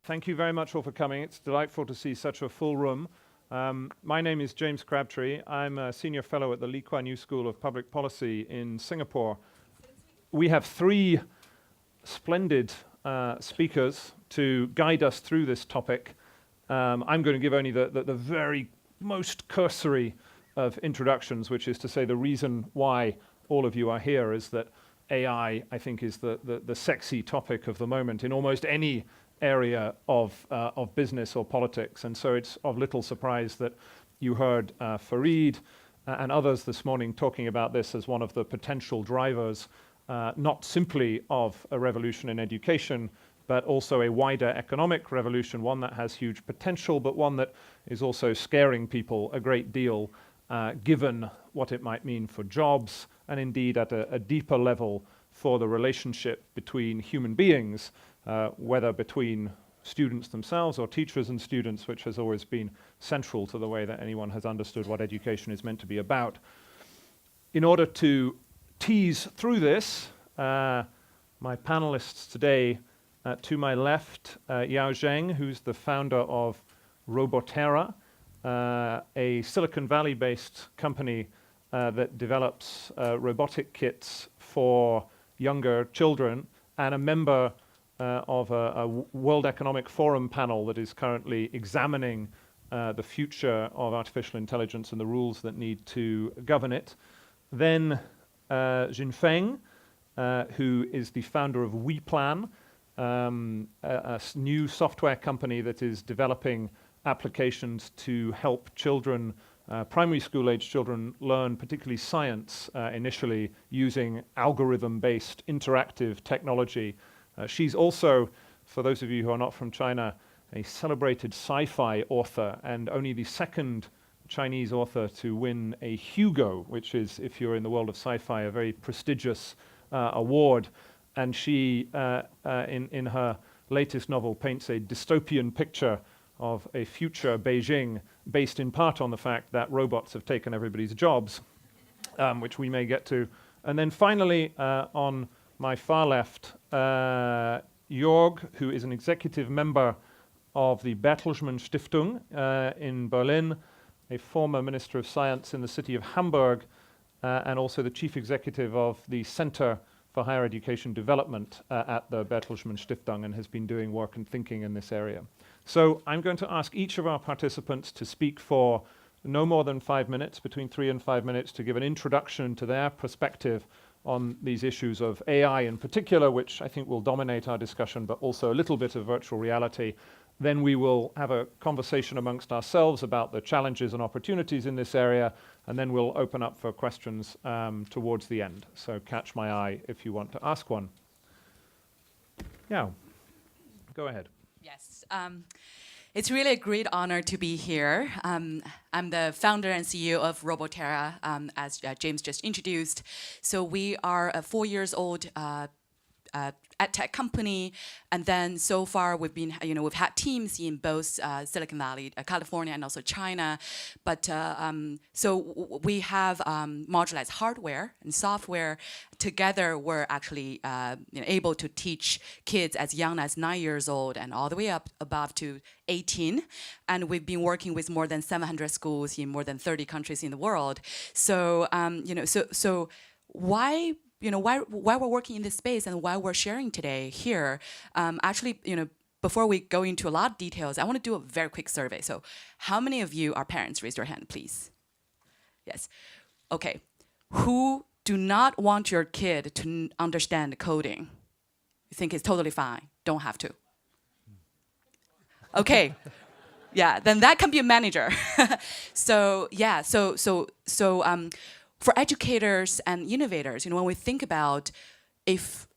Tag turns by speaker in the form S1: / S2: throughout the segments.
S1: Thank you very much all for coming. It's delightful to see such a full room. My name is James Crabtree. I'm a senior fellow at the Lee Kuan Yew School of Public Policy in Singapore. We have three splendid speakers to guide us through this topic. I'm going to give only the very most cursory of introductions, which is to say the reason why all of you are here is that AI, I think, is the sexy topic of the moment in almost any area of business or politics. And so it's of little surprise that you heard Fareed and others this morning talking about this as one of the potential drivers, not simply of a revolution in education, but also a wider economic revolution, one that has huge potential, but one that is also scaring people a great deal, given what it might mean for jobs, and indeed at a deeper level for the relationship between human beings, whether between students themselves or teachers and students, which has always been central to the way that anyone has understood what education is meant to be about. In order to tease through this, my panelists today, to my left, Yao Zheng, who's the founder of Roboterra, a Silicon Valley-based company that develops robotic kits for younger children, and a member of a World Economic Forum panel that is currently examining the future of artificial intelligence and the rules that need to govern it. Then Jinfeng, who is the founder of WePlan, a new software company that is developing applications to help children, primary school-age children, learn particularly science initially using algorithm-based interactive technology. She's also, for those of you who are not from China, a celebrated sci-fi author and only the second Chinese author to win a Hugo, which is, if you're in the world of sci-fi, a very prestigious award. And she, in her latest novel, paints a dystopian picture of a future Beijing based in part on the fact that robots have taken everybody's jobs, which we may get to. And then finally, on my far left, Jörg, who is an executive member of the Bertelsmann Stiftung in Berlin, a former Minister of Science in the city of Hamburg, and also the chief executive of the Center for Higher Education Development at the Bertelsmann Stiftung, and has been doing work and thinking in this area. So I'm going to ask each of our participants to speak for no more than 5 minutes, between 3 and 5 minutes, to give an introduction to their perspective on these issues of AI in particular, which I think will dominate our discussion, but also a little bit of virtual reality. Then we will have a conversation amongst ourselves about the challenges and opportunities in this area, and then we'll open up for questions towards the end. So catch my eye if you want to ask one. Yeah, go ahead.
S2: Yes, it's really a great honor to be here. I'm the founder and CEO of Roboterra, as James just introduced. So we are a 4 years old ed tech company, and then so far we've been, we've had teams in both Silicon Valley, California, and also China. But so we have modularized hardware and software. Together, we're actually able to teach kids as young as 9 years old and all the way up above to 18. And we've been working with more than 700 schools in more than 30 countries in the world. So so why we're working in this space and why we're sharing today here. Actually, before we go into a lot of details, I want to do a very quick survey. So how many of you are parents? Raise your hand, please. Yes. Okay. Who do not want your kid to understand coding? You think it's totally fine, don't have to. Okay. Yeah, then that can be a manager. So yeah, for educators and innovators, when we think about if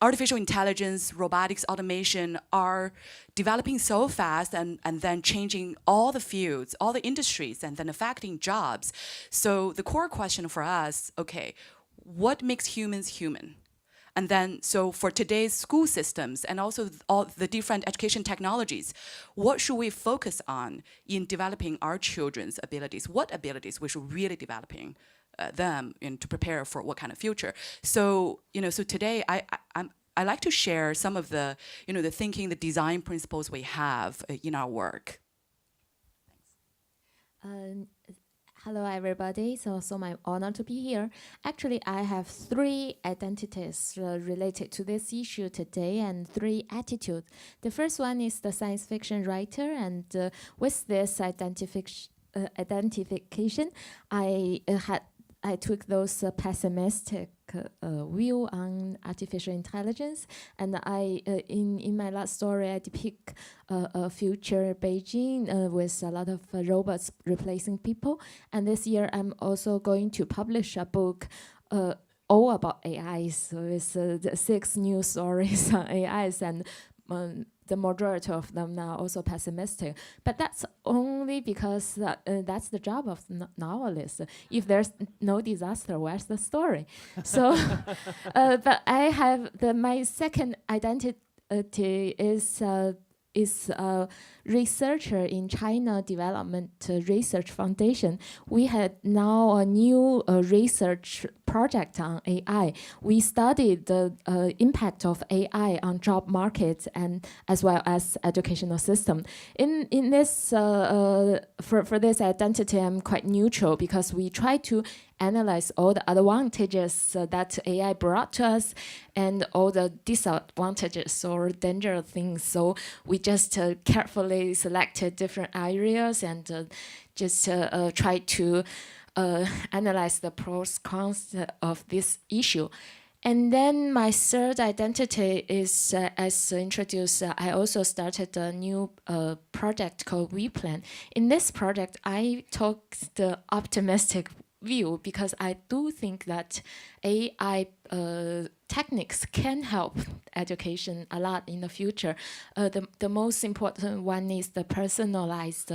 S2: artificial intelligence, robotics, automation are developing so fast and then changing all the fields, all the industries, and then affecting jobs. So the core question for us, okay, what makes humans human? And then, so for today's school systems and also all the different education technologies, what should we focus on in developing our children's abilities? What abilities we should really developing them to prepare for what kind of future? So, so today I'm I like to share some of the, the thinking, the design principles we have in our work.
S3: Hello, everybody. So my honor to be here. Actually, I have 3 identities related to this issue today and 3 attitudes. The first one is the science fiction writer, and with this identification, I took those pessimistic view on artificial intelligence, and I in my last story I depict a future Beijing with a lot of robots replacing people. And this year I'm also going to publish a book all about AI. So it's the 6 new stories on AIs, and the majority of them are also pessimistic. But that's only because that's the job of novelist. If there's no disaster, where's the story? So, but I have my second identity is a researcher in China Development Research Foundation. We had now a new research project on AI. We studied the impact of AI on job markets and as well as educational system. In this for this identity, I'm quite neutral because we try to analyze all the advantages that AI brought to us and all the disadvantages or dangerous things. So we just carefully selected different areas and just try to analyze the pros cons of this issue. And then my third identity is, as introduced, I also started a new project called WePlan. In this project, I took the optimistic view because I do think that AI techniques can help education a lot in the future. The most important one is the personalized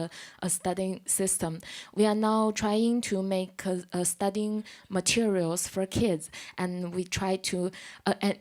S3: studying system. We are now trying to make studying materials for kids, and we try to,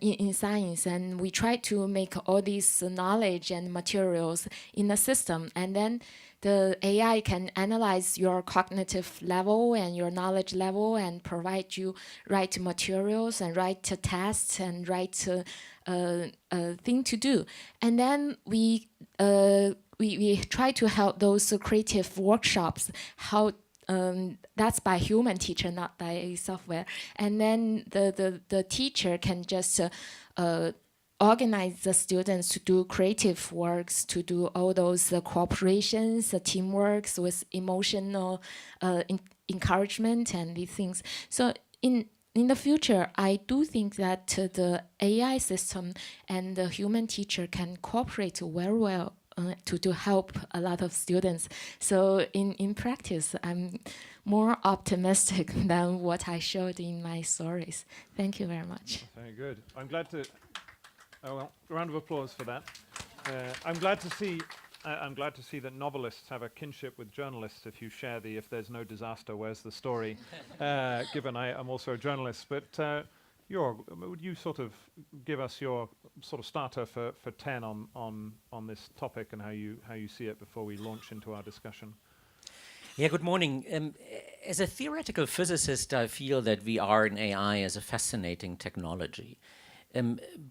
S3: in science, and we try to make all these knowledge and materials in a system, and then the AI can analyze your cognitive level and your knowledge level and provide you right materials and right tests and right thing to do. And then we try to help those creative workshops, how that's by human teacher, not by software. And then the teacher can just organize the students to do creative works, to do all those cooperations, teamworks with emotional encouragement and these things. So in the future, I do think that the AI system and the human teacher can cooperate very well to help a lot of students. So in practice, I'm more optimistic than what I showed in my stories. Thank you very much.
S1: Very good. I'm glad to. Oh well, a round of applause for that. I'm glad to see that novelists have a kinship with journalists. If you share the "if there's no disaster, where's the story?" Given I'm also a journalist, but would you sort of give us your sort of starter for 10 on this topic and how you see it before we launch into our discussion?
S4: Yeah, good morning. As a theoretical physicist, I feel that VR and AI is a fascinating technology.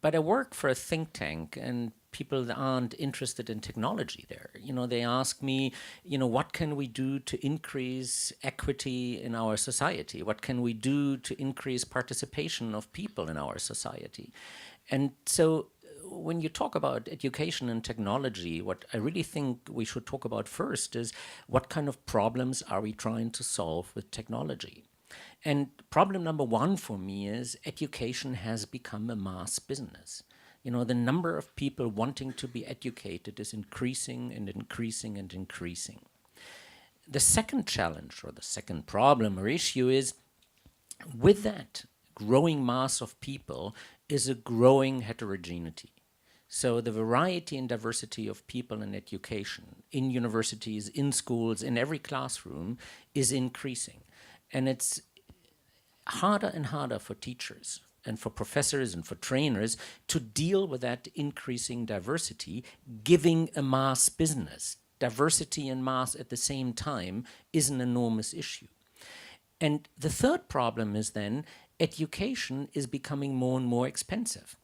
S4: But I work for a think tank, and people aren't interested in technology there. They ask me, what can we do to increase equity in our society? What can we do to increase participation of people in our society? And so when you talk about education and technology, what I really think we should talk about first is what kind of problems are we trying to solve with technology? And problem number 1 for me is education has become a mass business. The number of people wanting to be educated is increasing and increasing and increasing. The second challenge or the second problem or issue is with that growing mass of people is a growing heterogeneity. So the variety and diversity of people in education, in universities, in schools, in every classroom is increasing. And it's harder and harder for teachers and for professors and for trainers to deal with that increasing diversity, giving a mass business. Diversity and mass at the same time is an enormous issue. And the third problem is then education is becoming more and more expensive.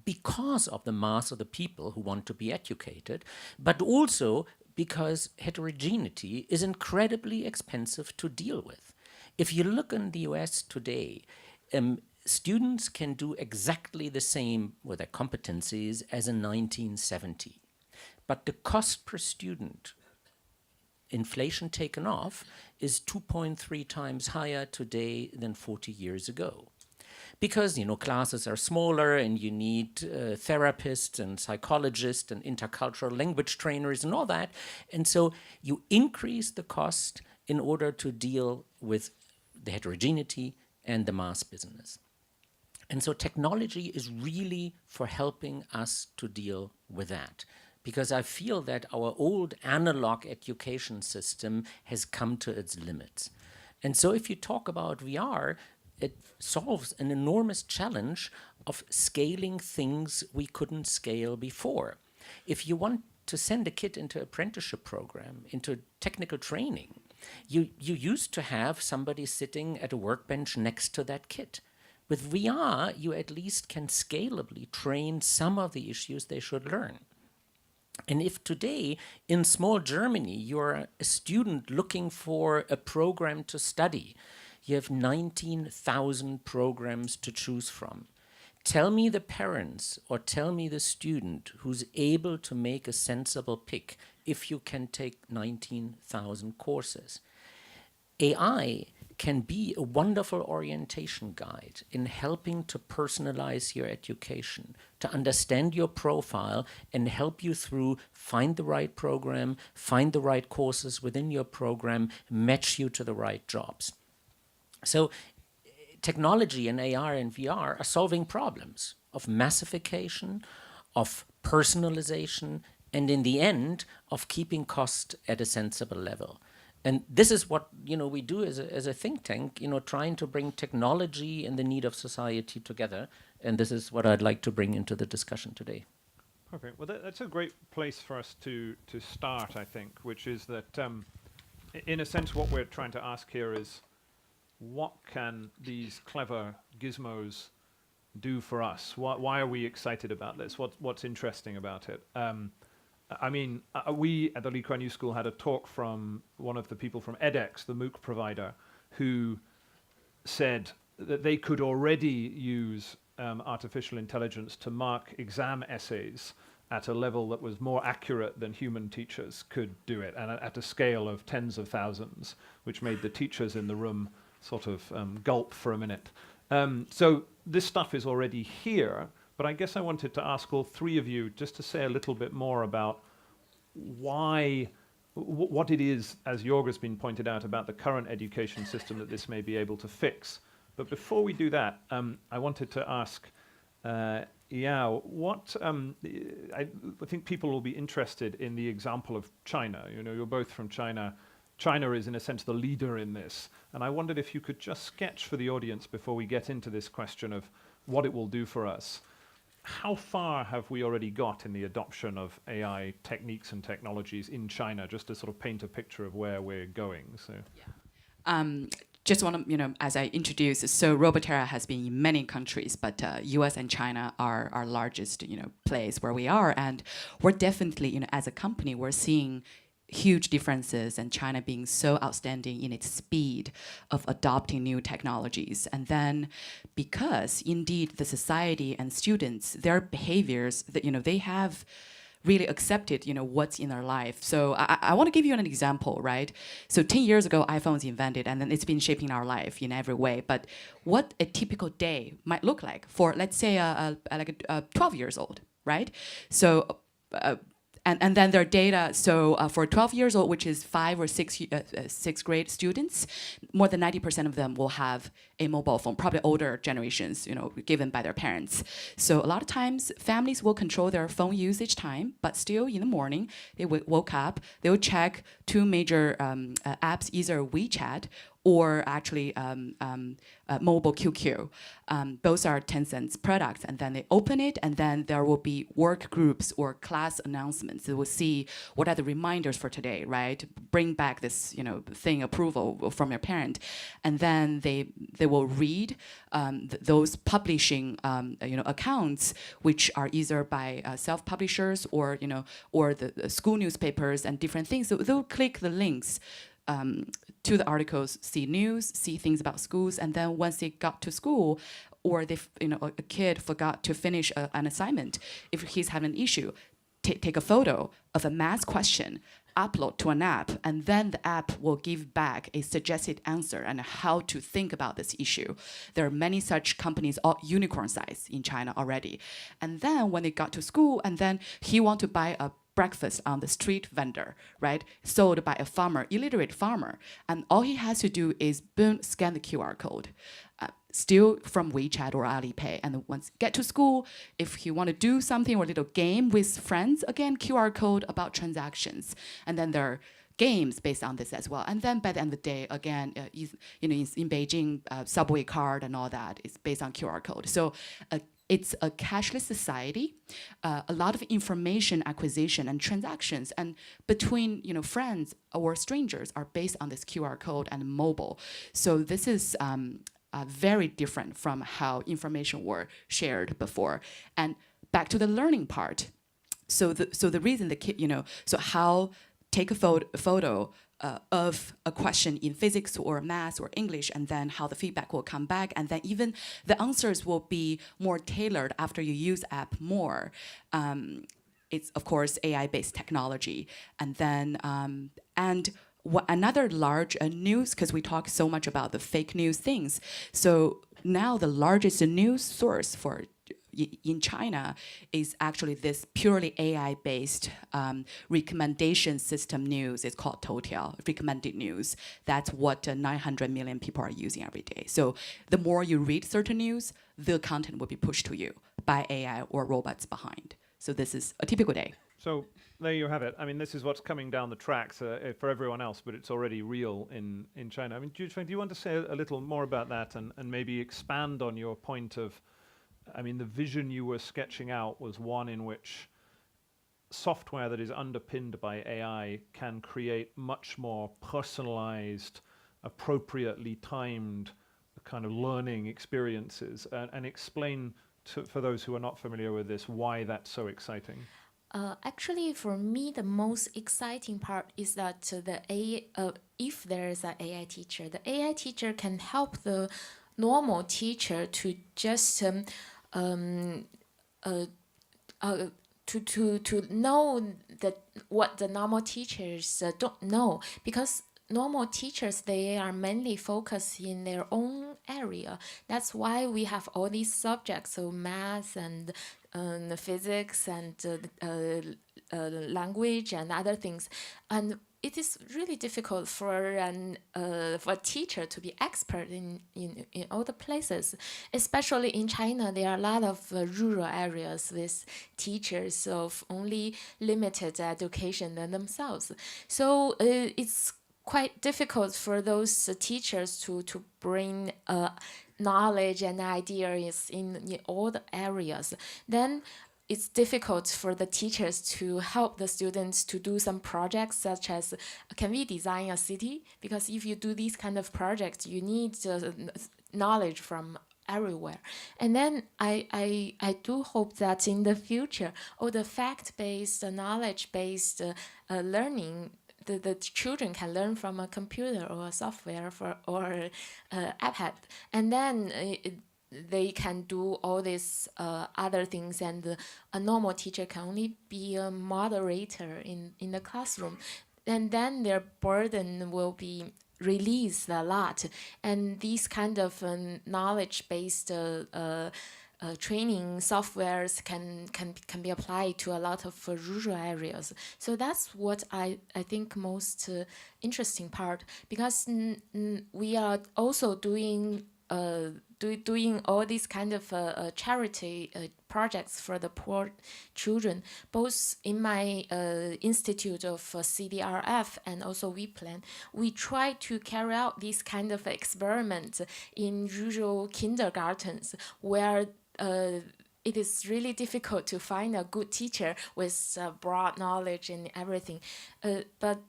S4: because of the mass of the people who want to be educated, but also because heterogeneity is incredibly expensive to deal with. If you look in the US today, students can do exactly the same with their competencies as in 1970. But the cost per student, inflation taken off, is 2.3 times higher today than 40 years ago. Because, classes are smaller and you need therapists and psychologists and intercultural language trainers and all that. And so you increase the cost in order to deal with the heterogeneity and the mass business. And so technology is really for helping us to deal with that. Because I feel that our old analog education system has come to its limits. And so if you talk about VR, it solves an enormous challenge of scaling things we couldn't scale before. If you want to send a kid into apprenticeship program, into technical training, you used to have somebody sitting at a workbench next to that kid. With VR, you at least can scalably train some of the issues they should learn. And if today, in small Germany, you're a student looking for a program to study, you have 19,000 programs to choose from. Tell me the parents or tell me the student who's able to make a sensible pick if you can take 19,000 courses. AI can be a wonderful orientation guide in helping to personalize your education, to understand your profile and help you through find the right program, find the right courses within your program, match you to the right jobs. So technology and AR and VR are solving problems of massification, of personalization, and in the end, of keeping cost at a sensible level. And this is what we do as a think tank, trying to bring technology and the need of society together. And this is what I'd like to bring into the discussion today.
S1: Perfect. Well, that's a great place for us to start, I think, which is that, in a sense, what we're trying to ask here is, what can these clever gizmos do for us? Why are we excited about this? What's interesting about it? We at the Lee Kuan Yew School had a talk from one of the people from edX, the MOOC provider, who said that they could already use artificial intelligence to mark exam essays at a level that was more accurate than human teachers could do it, and at a scale of tens of thousands, which made the teachers in the room sort of gulp for a minute. So this stuff is already here, but I guess I wanted to ask all three of you just to say a little bit more about what it is, as Jorg's been pointed out, about the current education system that this may be able to fix. But before we do that, I wanted to ask Yao, I think people will be interested in the example of China. You're both from China. China is, in a sense, the leader in this. And I wondered if you could just sketch for the audience before we get into this question of what it will do for us. How far have we already got in the adoption of AI techniques and technologies in China, just to sort of paint a picture of where we're going? So,
S2: just want to, as I introduced, so Roboterra has been in many countries, but US and China are our largest, place where we are. And we're definitely, as a company, we're seeing huge differences, and China being so outstanding in its speed of adopting new technologies. And then because indeed the society and students, their behaviors, that they have really accepted what's in their life. So I want to give you an example, right? So 10 years ago, iPhone was invented, and then it's been shaping our life in every way. But what a typical day might look like for, let's say, like a 12 years old, right? So and then their data, so for 12 years old, which is 5 or 6 sixth grade students, more than 90% of them will have a mobile phone, probably older generations, given by their parents. So a lot of times, families will control their phone usage time, but still in the morning, they woke up, they will check two major apps, either WeChat or actually mobile QQ. Those are Tencent's products, and then they open it, and then there will be work groups or class announcements. They will see what are the reminders for today, right? Bring back this, thing approval from your parent, and then they will read those publishing, accounts, which are either by self-publishers or the school newspapers and different things. So they'll click the links to the articles, see news, see things about schools, and then once they got to school, or a kid forgot to finish an assignment, if he's having an issue, take a photo of a math question, upload to an app, and then the app will give back a suggested answer and how to think about this issue. There are many such companies, all unicorn size in China already. And then when they got to school, and then he want to buy a breakfast on the street vendor, right? Sold by a farmer, illiterate farmer. And all he has to do is boom, scan the QR code. Still from WeChat or Alipay. And once get to school, if you want to do something or a little game with friends, again, QR code about transactions. And then there are games based on this as well. And then by the end of the day, again, in Beijing, subway card and all that is based on QR code. So it's a cashless society, a lot of information acquisition and transactions, and between friends or strangers are based on this QR code and mobile. So this is very different from how information were shared before. And back to the learning part. So the reason the kid, so how take a photo of a question in physics or math or English, and then how the feedback will come back, and then even the answers will be more tailored after you use app more. It's of course AI-based technology, and then another large news, because we talk so much about the fake news things. So now the largest news source for in China is actually this purely AI-based recommendation system news. It's called Toutiao, recommended news. That's what 900 million people are using every day. So the more you read certain news, the content will be pushed to you by AI or robots behind. So this is a typical day.
S1: So there you have it. I mean, this is what's coming down the tracks for everyone else, but it's already real in China. I mean, do you want to say a little more about that and maybe expand on your point of, I mean, the vision you were sketching out was one in which software that is underpinned by AI can create much more personalized, appropriately timed kind of learning experiences, and explain for those who are not familiar with this why that's so exciting.
S3: Actually, for me, the most exciting part is that if there is an AI teacher, the AI teacher can help the normal teacher to just to know that what the normal teachers don't know, because normal teachers, they are mainly focused in their own area. That's why we have all these subjects, so math and physics and language and other things. And it is really difficult for a teacher to be expert in all the places. Especially in China, there are a lot of rural areas with teachers of only limited education than themselves. So it's quite difficult for those teachers to bring knowledge and ideas in all the areas. Then it's difficult for the teachers to help the students to do some projects, such as, can we design a city? Because if you do these kind of projects, you need knowledge from everywhere. And then I do hope that in the future, all the fact-based, knowledge-based learning, the children can learn from a computer or a software or iPad, and then they can do all these other things, and a normal teacher can only be a moderator in the classroom, and then their burden will be released a lot, and these kind of knowledge-based training softwares can be applied to a lot of rural areas. So that's what I think most interesting part, because we are also doing doing all these kind of charity projects for the poor children, both in my institute of CDRF and also WePlan. We try to carry out these kind of experiments in rural kindergartens where it is really difficult to find a good teacher with broad knowledge and everything. But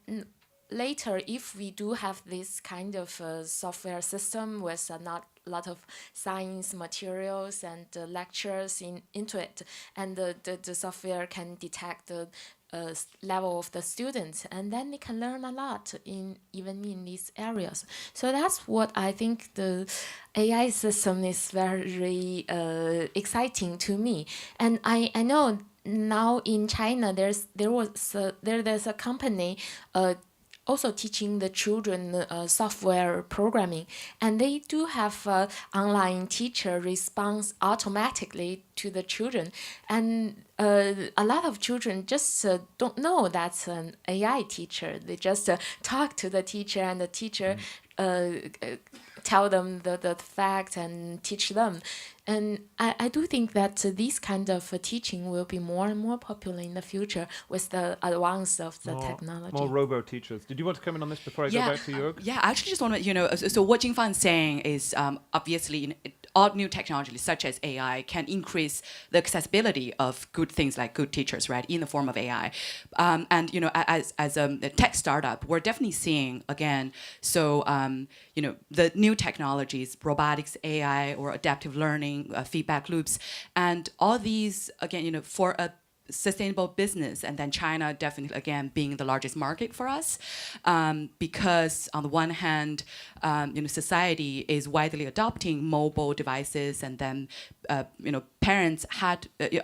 S3: later, if we do have this kind of software system with not a lot of science materials and lectures into it, and the software can detect the level of the students, and then they can learn a lot even in these areas. So that's what I think the AI system is very exciting to me. And I know now in China there's a company also teaching the children software programming, and they do have online teacher response automatically to the children, and a lot of children just don't know that's an AI teacher. They just talk to the teacher, and the teacher tell them the fact and teach them. And I do think that this kind of teaching will be more and more popular in the future with the advance of the technology.
S1: More robo teachers. Did you want to come in on this before I go back to Jörg?
S2: Yeah, I actually just want to, so what Jingfan is saying is obviously all new technologies such as AI can increase the accessibility of good things like good teachers, right, in the form of AI. And, as a tech startup, we're definitely seeing, again, the new technologies, robotics, AI, or adaptive learning, feedback loops, and all these, again, for a sustainable business, and then China definitely, again, being the largest market for us, because on the one hand, society is widely adopting mobile devices, and then, parents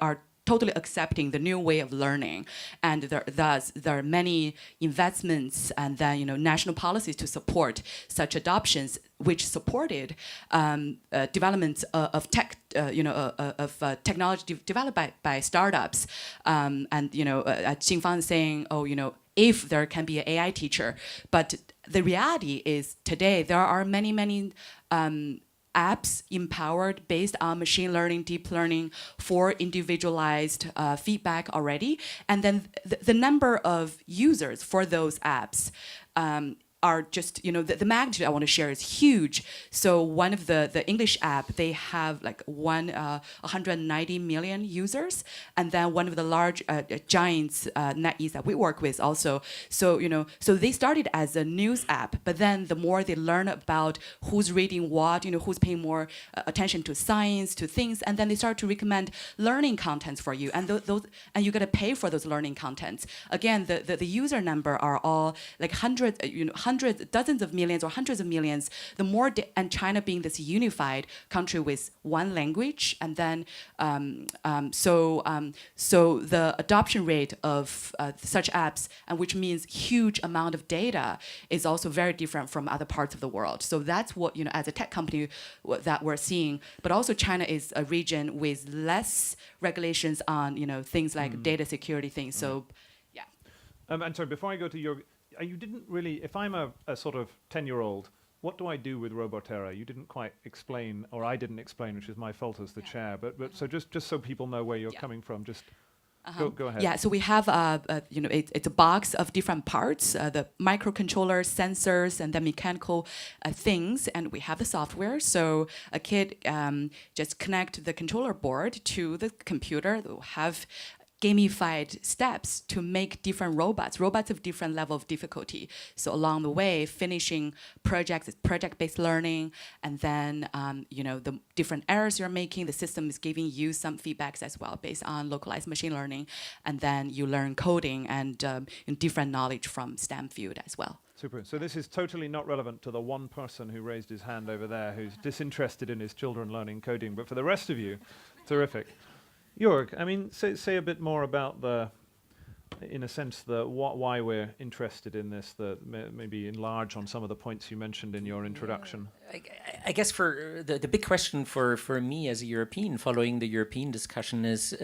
S2: are totally accepting the new way of learning, and there are many investments and then national policies to support such adoptions, which supported development of tech, technology developed by startups, and Xingfang is saying, if there can be an AI teacher, but the reality is today there are many apps empowered based on machine learning, deep learning for individualized feedback already. And then the number of users for those apps are just, the magnitude I want to share is huge. So one of the English app, they have like 190 million users. And then one of the large giants, NetEase that we work with also. So, so they started as a news app, but then the more they learn about who's reading what, who's paying more attention to science, to things, and then they start to recommend learning contents for you. And and you got to pay for those learning contents. Again, the user number are all like hundreds, dozens of millions or hundreds of millions. The more, and China being this unified country with one language, and then so the adoption rate of such apps, and which means huge amount of data, is also very different from other parts of the world. So that's what as a tech company that we're seeing. But also China is a region with less regulations on things like data security things. So yeah.
S1: And sorry, before I go to Jörg, you didn't really, if I'm a sort of 10-year-old, what do I do with Roboterra? You didn't quite explain, or I didn't explain, which is my fault as the chair. But so just so people know where you're coming from, just go ahead.
S2: Yeah, so we have it's a box of different parts, the microcontrollers, sensors, and the mechanical things, and we have the software. So a kid just connect the controller board to the computer. They'll have gamified steps to make different robots of different level of difficulty. So along the way, finishing projects, project-based learning, and then the different errors you're making, the system is giving you some feedbacks as well based on localized machine learning, and then you learn coding and different knowledge from STEM field as well.
S1: Super. So this is totally not relevant to the one person who raised his hand over there who's disinterested in his children learning coding, but for the rest of you, terrific. Jörg, I mean, say a bit more about in a sense, why we're interested in this, maybe enlarge on some of the points you mentioned in your introduction.
S4: I guess for the big question for me as a European, following the European discussion, is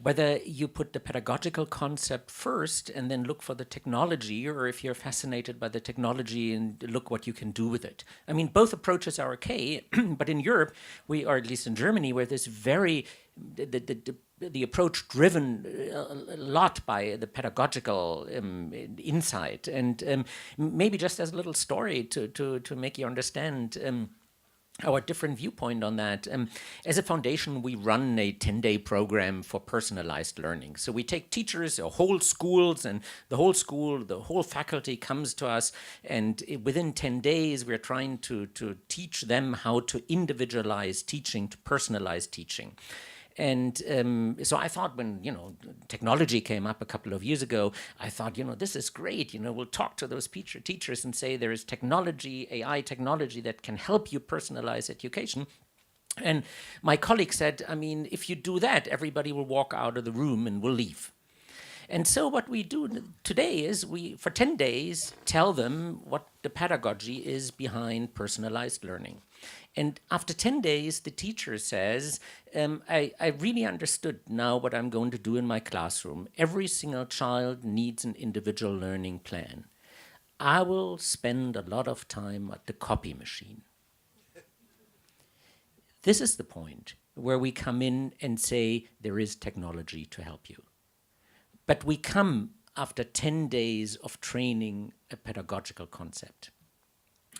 S4: whether you put the pedagogical concept first and then look for the technology, or if you're fascinated by the technology and look what you can do with it. I mean, both approaches are okay, but in Europe, or at least in Germany, where this very the approach driven a lot by the pedagogical insight. And maybe just as a little story to make you understand our different viewpoint on that. As a foundation, we run a 10-day program for personalized learning. So we take teachers, whole schools, and the whole faculty comes to us, and within 10 days, we're trying to teach them how to individualize teaching, to personalize teaching. And so I thought, when technology came up a couple of years ago, I thought, this is great. We'll talk to those teachers and say there is technology, AI technology, that can help you personalize education. And my colleague said, I mean, if you do that, everybody will walk out of the room and will leave. And so what we do today is we, for 10 days, tell them what the pedagogy is behind personalized learning. And after 10 days, the teacher says, I really understood now what I'm going to do in my classroom. Every single child needs an individual learning plan. I will spend a lot of time at the copy machine. This is the point where we come in and say there is technology to help you. But we come after 10 days of training a pedagogical concept.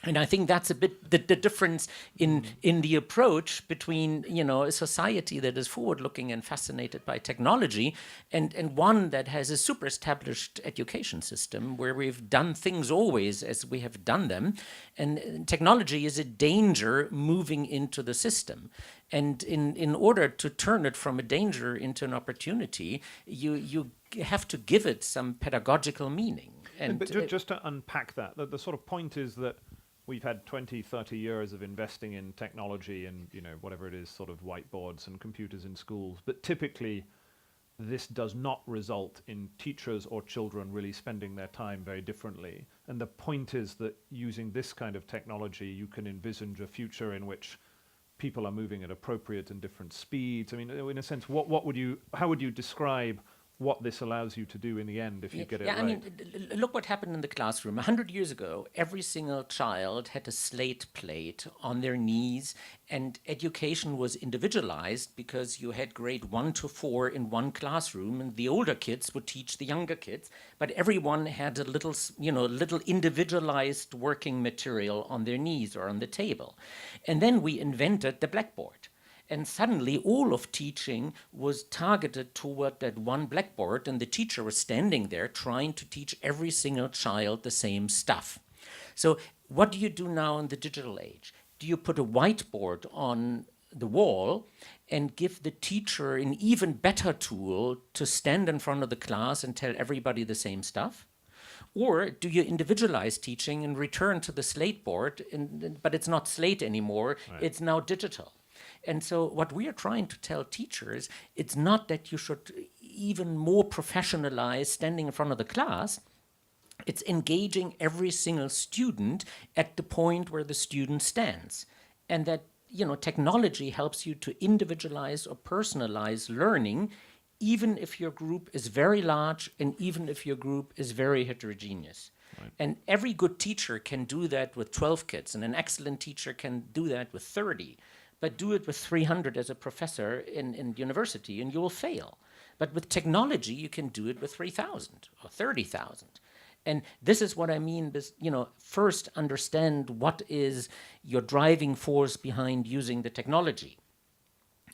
S4: And I think that's a bit the difference in the approach between, a society that is forward-looking and fascinated by technology and one that has a super established education system where we've done things always as we have done them. And technology is a danger moving into the system. And in order to turn it from a danger into an opportunity, you have to give it some pedagogical meaning. And
S1: but just to unpack that, the sort of point is that we've had 20, 30 years of investing in technology and, whatever it is, sort of whiteboards and computers in schools. But typically, this does not result in teachers or children really spending their time very differently. And the point is that using this kind of technology, you can envisage a future in which people are moving at appropriate and different speeds. I mean, in a sense, how would you describe what this allows you to do in the end if you get it right?
S4: I mean, look what happened in the classroom. 100 years ago, every single child had a slate plate on their knees, and education was individualized because you had grade 1 to 4 in one classroom, and the older kids would teach the younger kids, but everyone had a little individualized working material on their knees or on the table. And then we invented the blackboard. And suddenly all of teaching was targeted toward that one blackboard, and the teacher was standing there trying to teach every single child the same stuff. So what do you do now in the digital age? Do you put a whiteboard on the wall and give the teacher an even better tool to stand in front of the class and tell everybody the same stuff? Or do you individualize teaching and return to the slate board, but it's not slate anymore, right. It's now digital. And so what we are trying to tell teachers, it's not that you should even more professionalize standing in front of the class. It's engaging every single student at the point where the student stands. And that, technology helps you to individualize or personalize learning, even if your group is very large and even if your group is very heterogeneous. Right. And every good teacher can do that with 12 kids, and an excellent teacher can do that with 30. But do it with 300 as a professor in university, and you will fail. But with technology, you can do it with 3,000 or 30,000. And this is what I mean, first understand what is your driving force behind using the technology.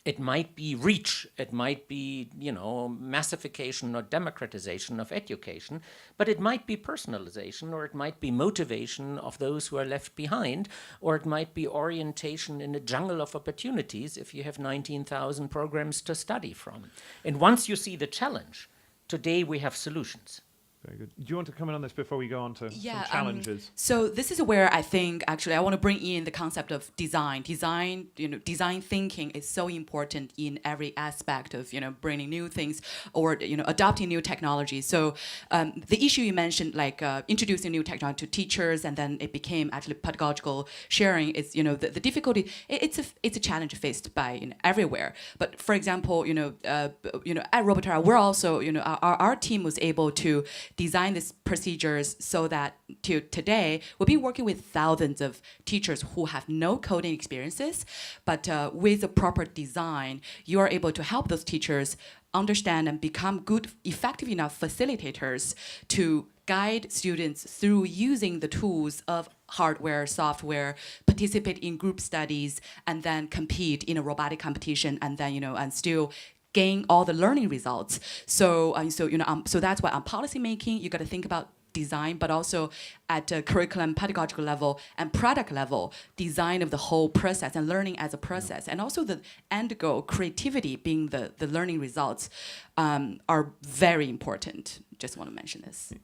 S4: It might be reach, it might be, massification or democratization of education, but it might be personalization, or it might be motivation of those who are left behind, or it might be orientation in a jungle of opportunities if you have 19,000 programs to study from. And once you see the challenge, today we have solutions.
S1: Very good. Do you want to comment on this before we go on to some challenges?
S2: So this is where I think actually I want to bring in the concept of design. Design thinking is so important in every aspect of bringing new things or adopting new technology. So the issue you mentioned, like introducing new technology to teachers, and then it became actually pedagogical sharing. Is the difficulty. It's a challenge faced by everywhere. But for example, at Roboterra, we're also our team was able to design these procedures so that today we'll be working with thousands of teachers who have no coding experiences, but with a proper design, you are able to help those teachers understand and become good, effective enough facilitators to guide students through using the tools of hardware, software, participate in group studies, and then compete in a robotic competition, and then and still gain all the learning results. So that's why on policy making, you got to think about design, but also at a curriculum, pedagogical level, and product level, design of the whole process and learning as a process, and also the end goal, creativity being the learning results, are very important. Just want to mention this.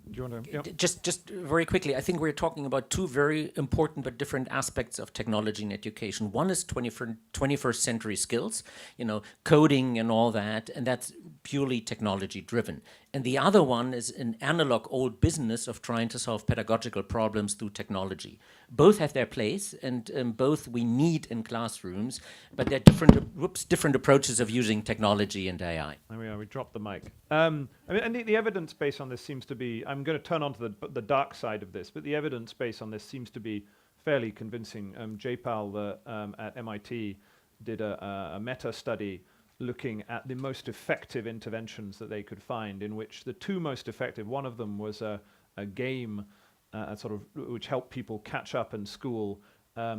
S1: Do you want to? Yep.
S4: Just very quickly, I think we're talking about two very important but different aspects of technology in education. One is 21st century skills, coding and all that, and that's purely technology driven. And the other one is an analog old business of trying to solve pedagogical problems through technology. Both have their place, and both we need in classrooms, but they're different approaches of using technology and AI.
S1: There we are. We dropped the mic. And the evidence base on this seems to be. I'm going to turn on to the dark side of this, but the evidence base on this seems to be fairly convincing. J-Pal at MIT did a meta study looking at the most effective interventions that they could find, in which the two most effective, one of them was a game which helped people catch up in school,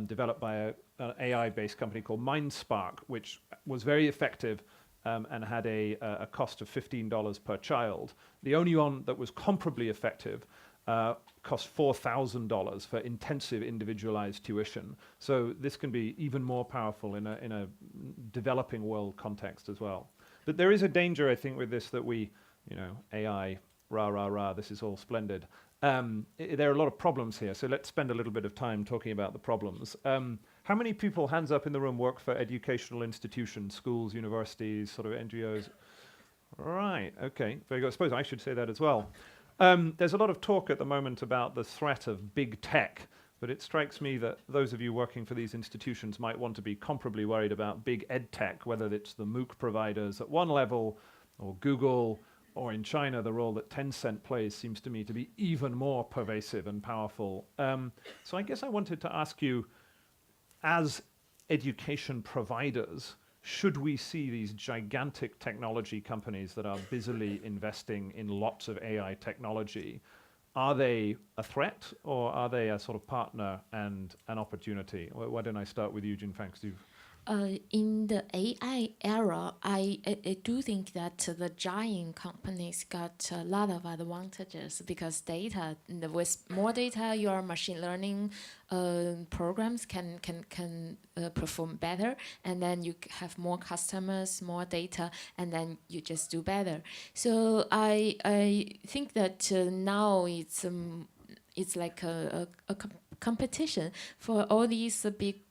S1: developed by an AI-based company called MindSpark, which was very effective and had a cost of $15 per child. The only one that was comparably effective cost $4,000 for intensive individualized tuition. So this can be even more powerful in a developing world context as well. But there is a danger, I think, with this that we, AI, rah, rah, rah, this is all splendid. There are a lot of problems here, so let's spend a little bit of time talking about the problems. How many people, hands up in the room, work for educational institutions, schools, universities, sort of NGOs? Right, okay, very good. I suppose I should say that as well. There's a lot of talk at the moment about the threat of big tech, but it strikes me that those of you working for these institutions might want to be comparably worried about big ed tech, whether it's the MOOC providers at one level, or Google, or in China, the role that Tencent plays seems to me to be even more pervasive and powerful. So I guess I wanted to ask you, as education providers, should we see these gigantic technology companies that are busily investing in lots of AI technology, are they a threat or are they a sort of partner and an opportunity? Why don't I start with you, Jin-Fang?
S3: In the AI era, I do think that the giant companies got a lot of advantages because with more data, your machine learning programs can perform better, and then you have more customers, more data, and then you just do better. So I think that now it's like a competition for all these big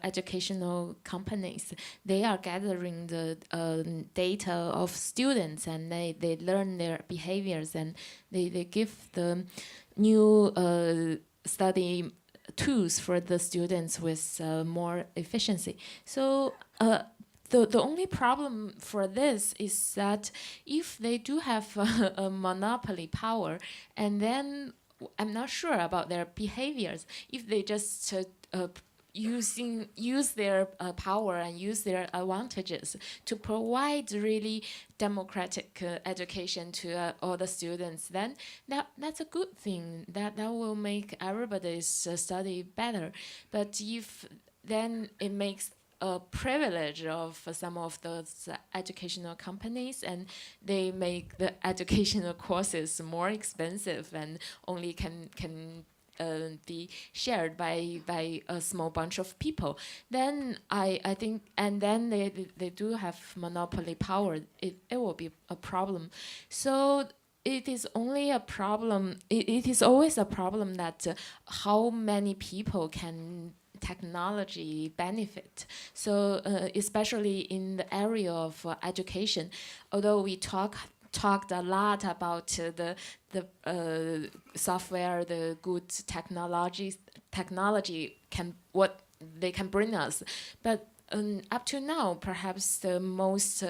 S3: educational companies. They are gathering the data of students, and they learn their behaviors, and they give the new study tools for the students with more efficiency. So the only problem for this is that if they do have a monopoly power, and then I'm not sure about their behaviors. If they just use their power and use their advantages to provide really democratic education to all the students, then that's a good thing. That will make everybody's study better. But if then it makes a privilege of some of those educational companies, and they make the educational courses more expensive and only can be shared by a small bunch of people, then I think, and then they do have monopoly power, it will be a problem. So it is only a problem. It is always a problem that how many people can technology benefit. So especially in the area of education, although we talked a lot about the software, the good technology can what they can bring us, but up to now, perhaps the most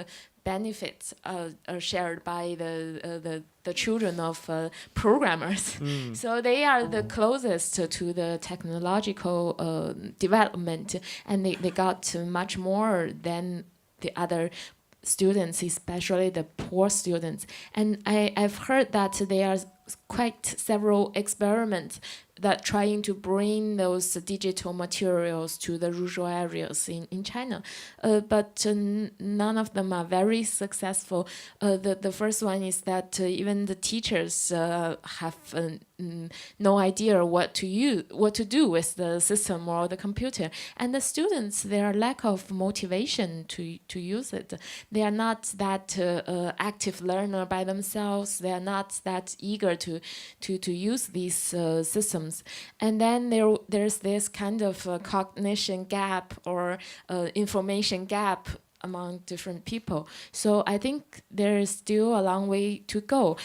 S3: benefits are shared by the children of programmers. So they are the closest to the technological development, and they got much more than the other students, especially the poor students. And I've heard that there are quite several experiments that trying to bring those digital materials to the rural areas in China. But none of them are very successful. The first one is that even the teachers have no idea what to do with the system or the computer. And the students, their lack of motivation to use it. They are not that active learner by themselves. They are not that eager to use these systems. And then there's this kind of cognition gap or information gap among different people. So I think there is still a long way to go.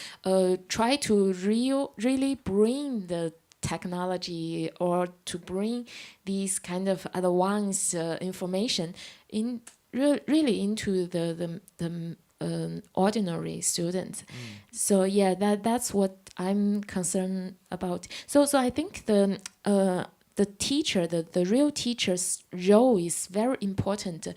S3: Try to really bring the technology or to bring these kind of advanced information in really into the ordinary students. So yeah, that's what I'm concerned about. So I think the teacher, the real teacher's role is very important.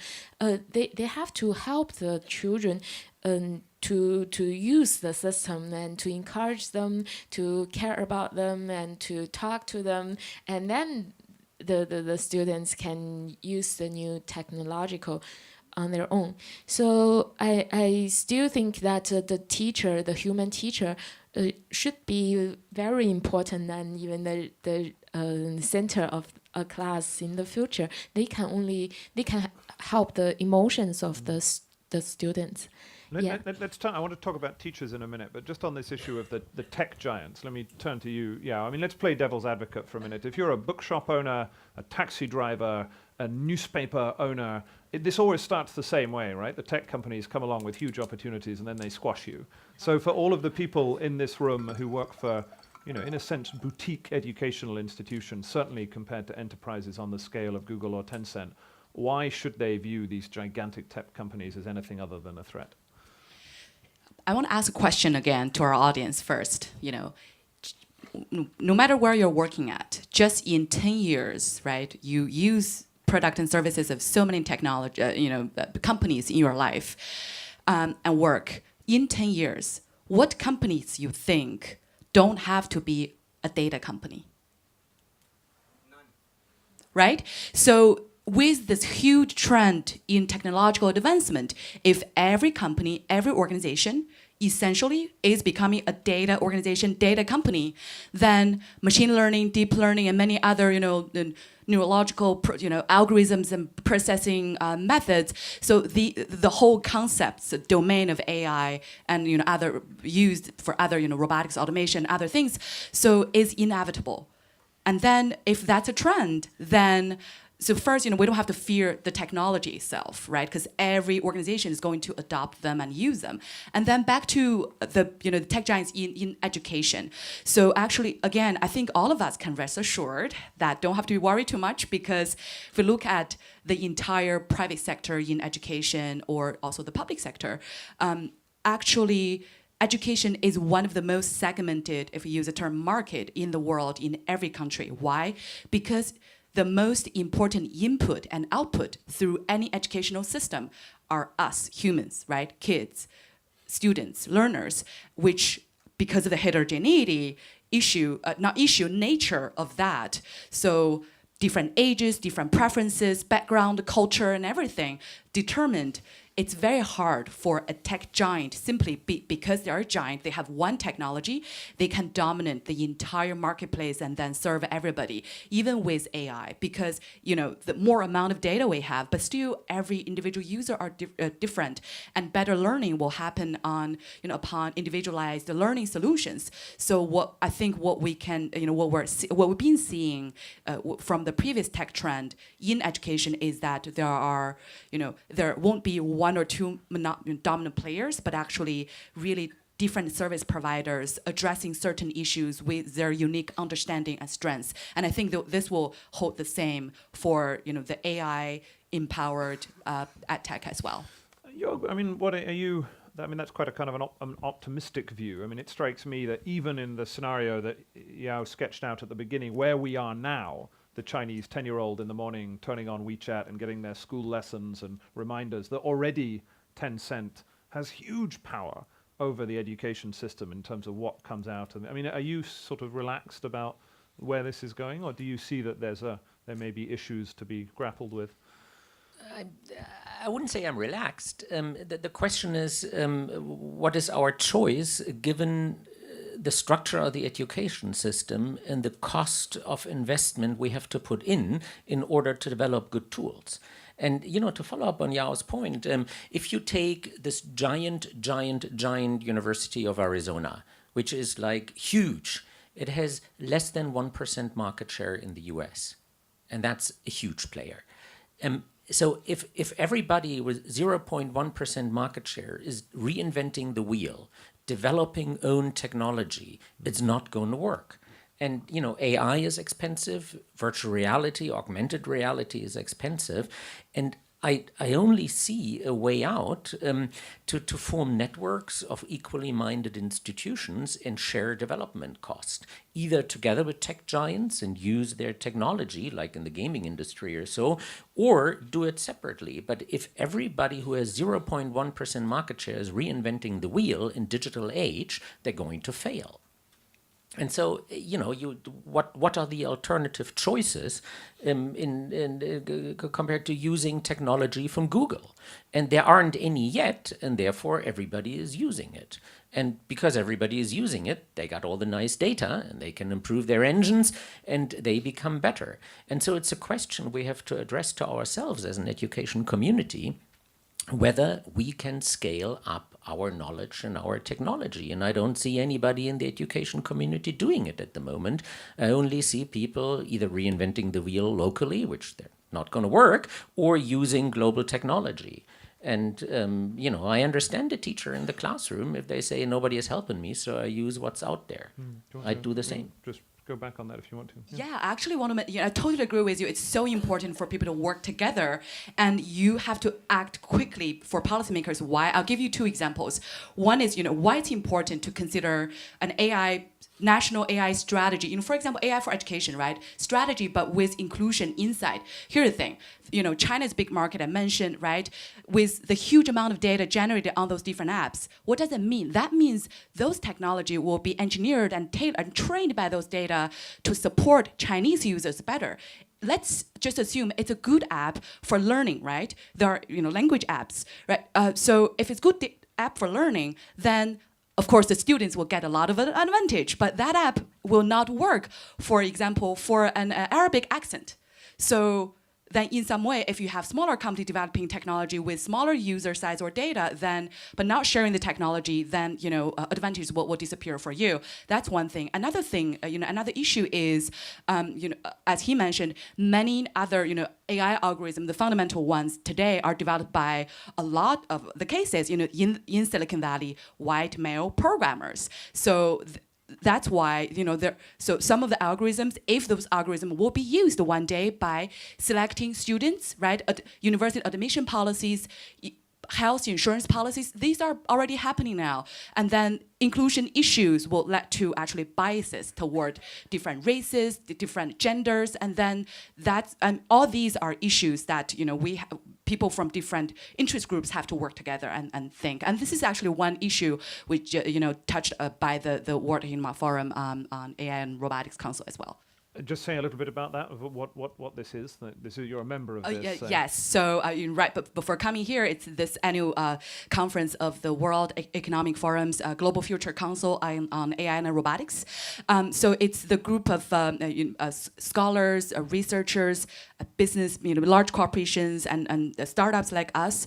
S3: They have to help the children to use the system and to encourage them, to care about them and to talk to them, and then the students can use the new technological on their own. So I still think that the teacher, the human teacher, should be very important, and even the center of a class in the future. They can help the emotions of the students.
S1: Let's turn. I want to talk about teachers in a minute, but just on this issue of the tech giants, let me turn to you. Yeah, I mean, let's play devil's advocate for a minute. If you're a bookshop owner, a taxi driver, a newspaper owner, this always starts the same way, right? The tech companies come along with huge opportunities and then they squash you. So for all of the people in this room who work for, in a sense, boutique educational institutions, certainly compared to enterprises on the scale of Google or Tencent, why should they view these gigantic tech companies as anything other than a threat?
S2: I want to ask a question again to our audience first. No matter where you're working at, just in 10 years, right, you use product and services of so many technology, companies in your life and work. In 10 years, what companies you think don't have to be a data company? None. Right? So with this huge trend in technological advancement, if every company, every organization essentially is becoming a data organization, data company, then machine learning, deep learning, and many other, neurological, algorithms and processing methods. So the whole concepts, the domain of AI, and other used for other, robotics, automation, other things, so is inevitable. And then if that's a trend, then so first, we don't have to fear the technology itself, right? Because every organization is going to adopt them and use them. And then back to the tech giants in education. So actually, again, I think all of us can rest assured that don't have to be worried too much, because if we look at the entire private sector in education or also the public sector, actually, education is one of the most segmented, if we use the term market, in the world, in every country. Why? Because the most important input and output through any educational system are us, humans, right? Kids, students, learners, which, because of the heterogeneity nature of that, so different ages, different preferences, background, culture, and everything determined it's very hard for a tech giant simply because they're a giant, they have one technology, they can dominate the entire marketplace and then serve everybody, even with AI, because the more amount of data we have, but still every individual user are different, and better learning will happen on upon individualized learning solutions. So what we've been seeing from the previous tech trend in education is that there won't be one or two dominant players, but actually really different service providers addressing certain issues with their unique understanding and strengths. And I think this will hold the same for the AI empowered ed tech as well.
S1: What are you? That's quite a kind of an optimistic view. It strikes me that even in the scenario that Yao sketched out at the beginning, where we are now, the Chinese 10-year-old in the morning turning on WeChat and getting their school lessons and reminders, that already Tencent has huge power over the education system in terms of what comes out. Are you sort of relaxed about where this is going, or do you see that there may be issues to be grappled with?
S4: I wouldn't say I'm relaxed. The question is, what is our choice given the structure of the education system and the cost of investment we have to put in order to develop good tools? And, to follow up on Yao's point, if you take this giant University of Arizona, which is like huge, it has less than 1% market share in the US. And that's a huge player. So if everybody with 0.1% market share is reinventing the wheel, developing own technology, it's not going to work. And, AI is expensive, virtual reality, augmented reality is expensive. And I only see a way out to form networks of equally minded institutions and share development cost, either together with tech giants and use their technology, like in the gaming industry or so, or do it separately. But if everybody who has 0.1% market share is reinventing the wheel in digital age, they're going to fail. And so, what are the alternative choices compared to using technology from Google? And there aren't any yet, and therefore everybody is using it. And because everybody is using it, they got all the nice data, and they can improve their engines, and they become better. And so it's a question we have to address to ourselves as an education community, whether we can scale up our knowledge and our technology. And I don't see anybody in the education community doing it at the moment. I only see people either reinventing the wheel locally, which they're not going to work, or using global technology. And, I understand the teacher in the classroom if they say nobody is helping me, so I use what's out there. I do the same.
S1: Just go back on that if you want to.
S2: Yeah, I actually want to. I totally agree with you. It's so important for people to work together, and you have to act quickly for policymakers. Why? I'll give you two examples. One is, why it's important to consider an national AI strategy. For example, AI for education, right? Strategy, but with inclusion inside. Here's the thing. China's big market I mentioned, right? With the huge amount of data generated on those different apps, what does it mean? That means those technology will be engineered and trained by those data to support Chinese users better. Let's just assume it's a good app for learning, right? There are language apps, right? So if it's good app for learning, then of course, the students will get a lot of advantage, but that app will not work, for example, for an Arabic accent. So then in some way, if you have smaller company developing technology with smaller user size or data, but not sharing the technology, then advantages will disappear for you. That's one thing. Another thing, another issue is, as he mentioned, many other AI algorithms, the fundamental ones today, are developed by a lot of the cases, in Silicon Valley, white male programmers. So that's why, so some of the algorithms, if those algorithms will be used one day by selecting students, right, university admission policies, health insurance policies, these are already happening now. And then inclusion issues will lead to actually biases toward different races, different genders, and then all these are issues that, people from different interest groups have to work together and think. And this is actually one issue which, touched by the World Economic Forum on AI and Robotics Council as well.
S1: just say a little bit about that, of what this is. This is, you're a member of this.
S2: Yes. So right, but before coming here, it's this annual conference of the World Economic Forum's Global Future Council on AI and Robotics. So it's the group of scholars, researchers, business, large corporations, and startups like us,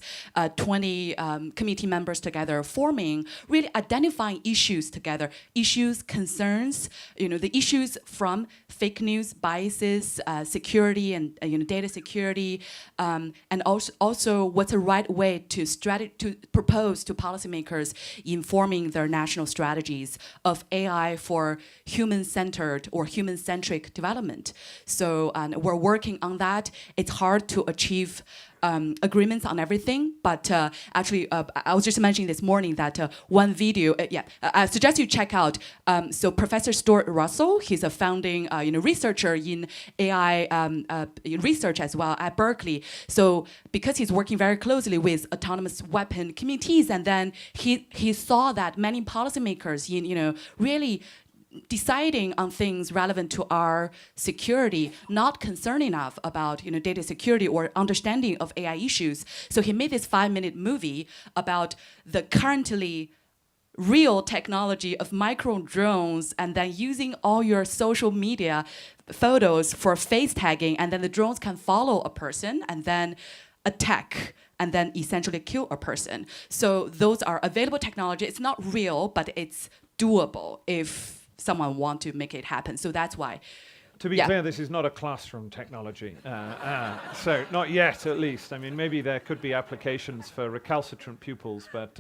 S2: 20 committee members together, forming, really identifying issues together, issues, concerns, the issues from fake news, biases, security, and data security, and also what's the right way to propose to policymakers in forming their national strategies of AI for human-centered or human-centric development. So we're working on that. It's hard to achieve agreements on everything, but actually, I was just mentioning this morning that one video, I suggest you check out. So Professor Stuart Russell, he's a founding researcher in AI research as well at Berkeley. So because he's working very closely with autonomous weapon communities, and then he saw that many policymakers really deciding on things relevant to our security, not concerned enough about data security or understanding of AI issues. So he made this 5-minute movie about the currently real technology of micro drones, and then using all your social media photos for face tagging, and then the drones can follow a person and then attack and then essentially kill a person. So those are available technology. It's not real, but it's doable if someone want to make it happen. So that's why.
S1: To be clear, this is not a classroom technology. So not yet, at least. I mean, maybe there could be applications for recalcitrant pupils, but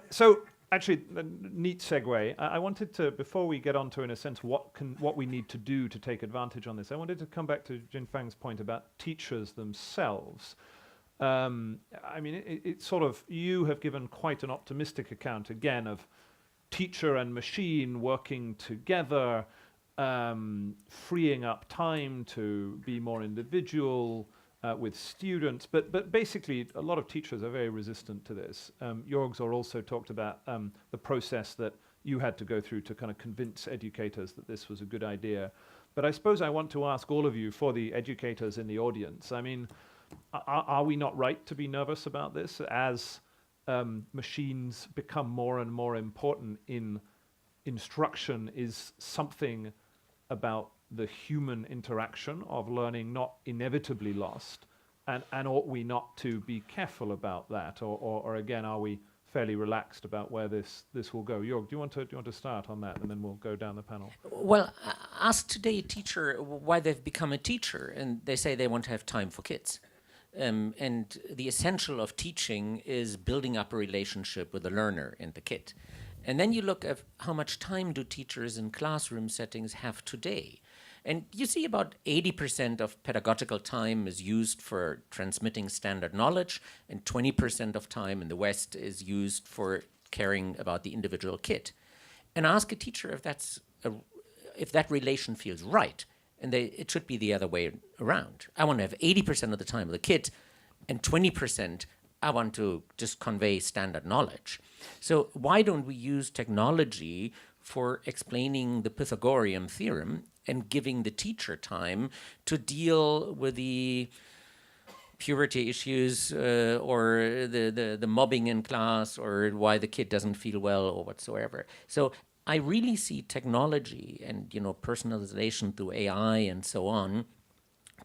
S1: so actually, a neat segue. I wanted to, before we get on to, in a sense, what we need to do to take advantage on this, I wanted to come back to Jinfang's point about teachers themselves. I mean, it's sort of, you have given quite an optimistic account, again, of teacher and machine working together, freeing up time to be more individual with students. But basically, a lot of teachers are very resistant to this. Jorg's also talked about the process that you had to go through to kind of convince educators that this was a good idea. But I suppose I want to ask all of you, for the educators in the audience, I mean, are we not right to be nervous about this as machines become more and more important in instruction? Is something about the human interaction of learning not inevitably lost? And ought we not to be careful about that? Or again, are we fairly relaxed about where this will go? Jorg, do you want to start on that, and then we'll go down the panel?
S4: Well, ask today a teacher why they've become a teacher, and they say they want to have time for kids. And the essential of teaching is building up a relationship with the learner and the kid. And then you look at how much time do teachers in classroom settings have today. And you see about 80% of pedagogical time is used for transmitting standard knowledge, and 20% of time in the West is used for caring about the individual kid. And ask a teacher if that relation feels right. And it should be the other way around. I want to have 80% of the time with the kid, and 20% I want to just convey standard knowledge. So why don't we use technology for explaining the Pythagorean theorem and giving the teacher time to deal with the puberty issues or the mobbing in class, or why the kid doesn't feel well or whatsoever. So I really see technology and personalization through AI and so on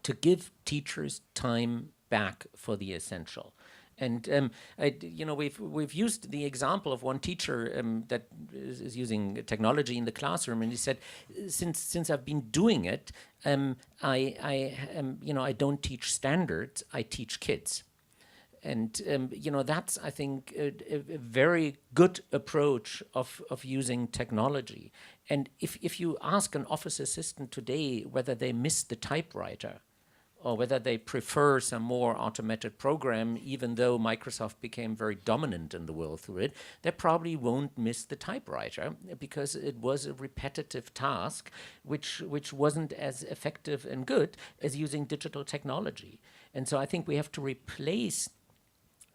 S4: to give teachers time back for the essential. And we've used the example of one teacher that is using technology in the classroom, and he said, since I've been doing it, I don't teach standards, I teach kids. And that's, I think, a very good approach of using technology. And if you ask an office assistant today whether they miss the typewriter, or whether they prefer some more automated program, even though Microsoft became very dominant in the world through it, they probably won't miss the typewriter, because it was a repetitive task which wasn't as effective and good as using digital technology. And so I think we have to replace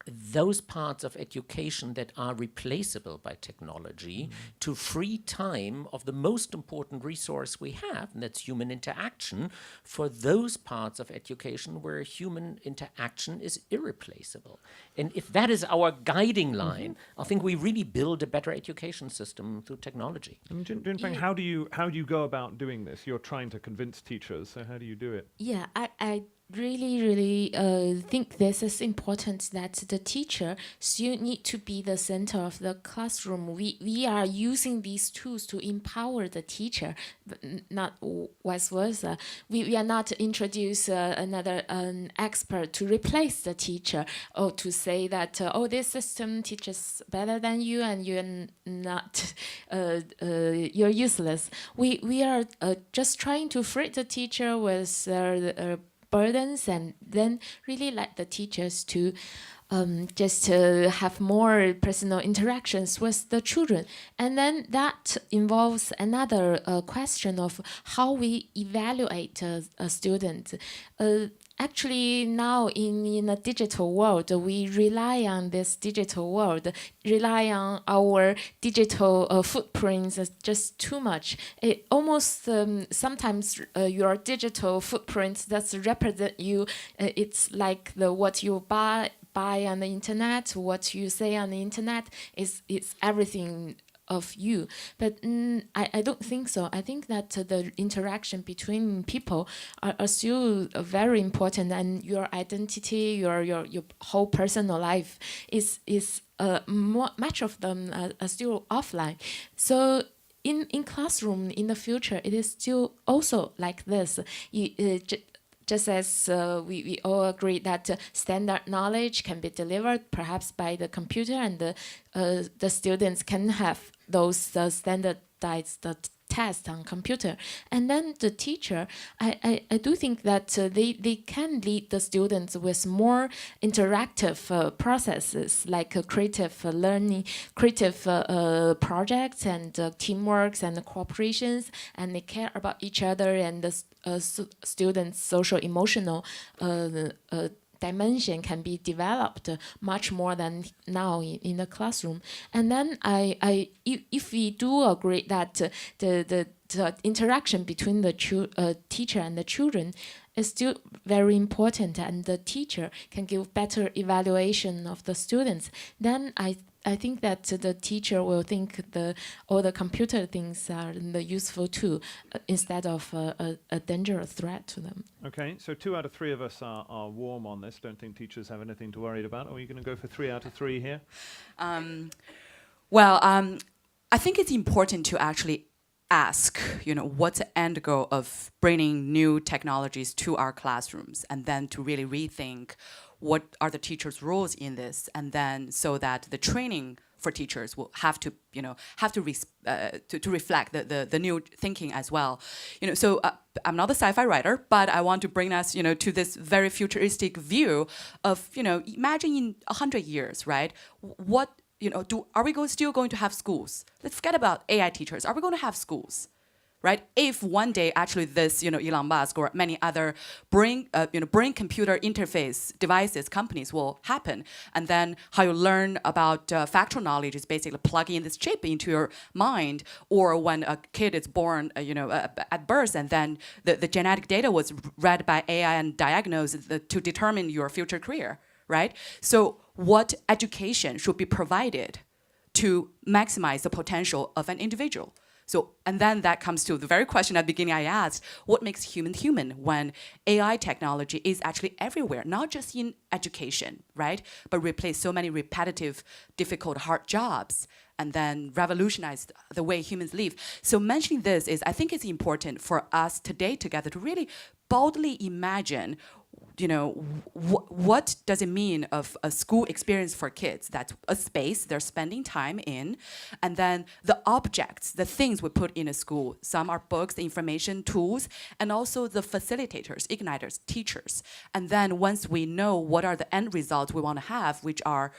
S4: those parts of education that are replaceable by technology to free time of the most important resource we have, and that's human interaction, for those parts of education where human interaction is irreplaceable. And if that is our guiding line, I think we really build a better education system through technology.
S1: Junpeng, how do you go about doing this? You're trying to convince teachers, so how do you do it?
S3: Yeah, I really think this is important, that the teacher still need to be the center of the classroom. We are using these tools to empower the teacher, but not vice versa. We are not introduce another expert to replace the teacher, or to say that this system teaches better than you and you're not you're useless. We are just trying to free the teacher with burdens, and then really let the teachers to just have more personal interactions with the children. And then that involves another question of how we evaluate a student. Actually, now in a digital world, we rely on this digital world, rely on our digital footprints just too much. It almost sometimes your digital footprints that represent you, it's like what you buy on the internet, what you say on the internet is everything of you. But I don't think so. I think that the interaction between people are still very important, and your identity, your whole personal life is much of them are still offline. So in classroom in the future, it is still also like this. Just as we all agree that standard knowledge can be delivered perhaps by the computer, and the students can have those standardized tests on computer. And then the teacher, I do think that they can lead the students with more interactive processes, like creative learning, creative projects and teamworks and cooperations, and they care about each other, and the students' social emotional dimension can be developed much more than now in the classroom. And then if we do agree that the interaction between the teacher and the children is still very important, and the teacher can give better evaluation of the students, then I think that the teacher will think all the computer things are the useful too, instead of a dangerous threat to them.
S1: Okay, so 2 out of 3 of us are warm on this. Don't think teachers have anything to worry about. Or are you going to go for 3 out of 3 here?
S2: I think it's important to actually ask, what's the end goal of bringing new technologies to our classrooms, and then to really rethink what are the teachers' roles in this, and then so that the training for teachers will have to reflect the new thinking as well. So I'm not a sci-fi writer, but I want to bring us, to this very futuristic view of, imagine in 100 years, right? What, are we still going to have schools? Let's forget about AI teachers. Are we going to have schools? Right? If one day actually this, Elon Musk or many other brain-computer interface devices companies will happen, and then how you learn about factual knowledge is basically plugging in this chip into your mind, or when a kid is born, at birth, and then the genetic data was read by AI and diagnosed to determine your future career, right? So what education should be provided to maximize the potential of an individual? So, and then that comes to the very question at the beginning I asked, what makes human human when AI technology is actually everywhere, not just in education, right? But replace so many repetitive, difficult, hard jobs, and then revolutionize the way humans live. So mentioning this is, I think it's important for us today together to really boldly imagine, what does it mean of a school experience for kids? That's a space they're spending time in, and then the objects, the things we put in a school. Some are books, the information, tools, and also the facilitators, igniters, teachers. And then once we know what are the end results we want to have, which are,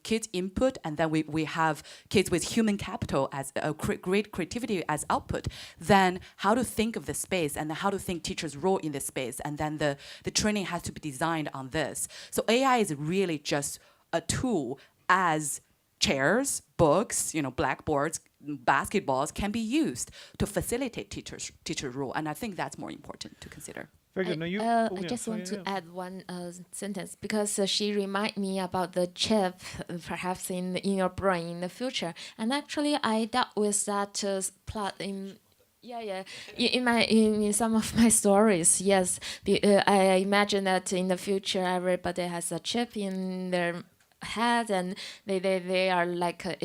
S2: kids input, and then we have kids with human capital as a great creativity as output, then how to think of the space and how to think teachers' role in this space, and then the training has to be designed on this. So AI is really just a tool as chairs, books, blackboards, basketballs can be used to facilitate teacher role. And I think that's more important to consider.
S1: Very good. Now you.
S3: I just want to add one sentence because she reminded me about the chip, perhaps in your brain in the future. And actually, I dealt with that plot in. Yeah. In some of my stories, yes, I imagine that in the future everybody has a chip in their head, and they are like a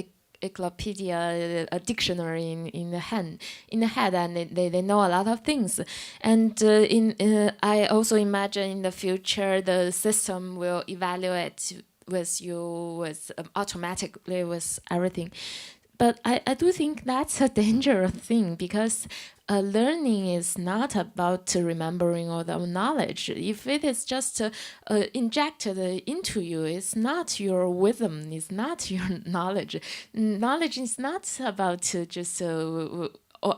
S3: encyclopedia, a dictionary in the head, and they know a lot of things. And I also imagine in the future the system will evaluate with you automatically with everything. But I do think that's a dangerous thing because learning is not about remembering all the knowledge. If it is just injected into you, it's not your wisdom, it's not your knowledge. Knowledge is not about just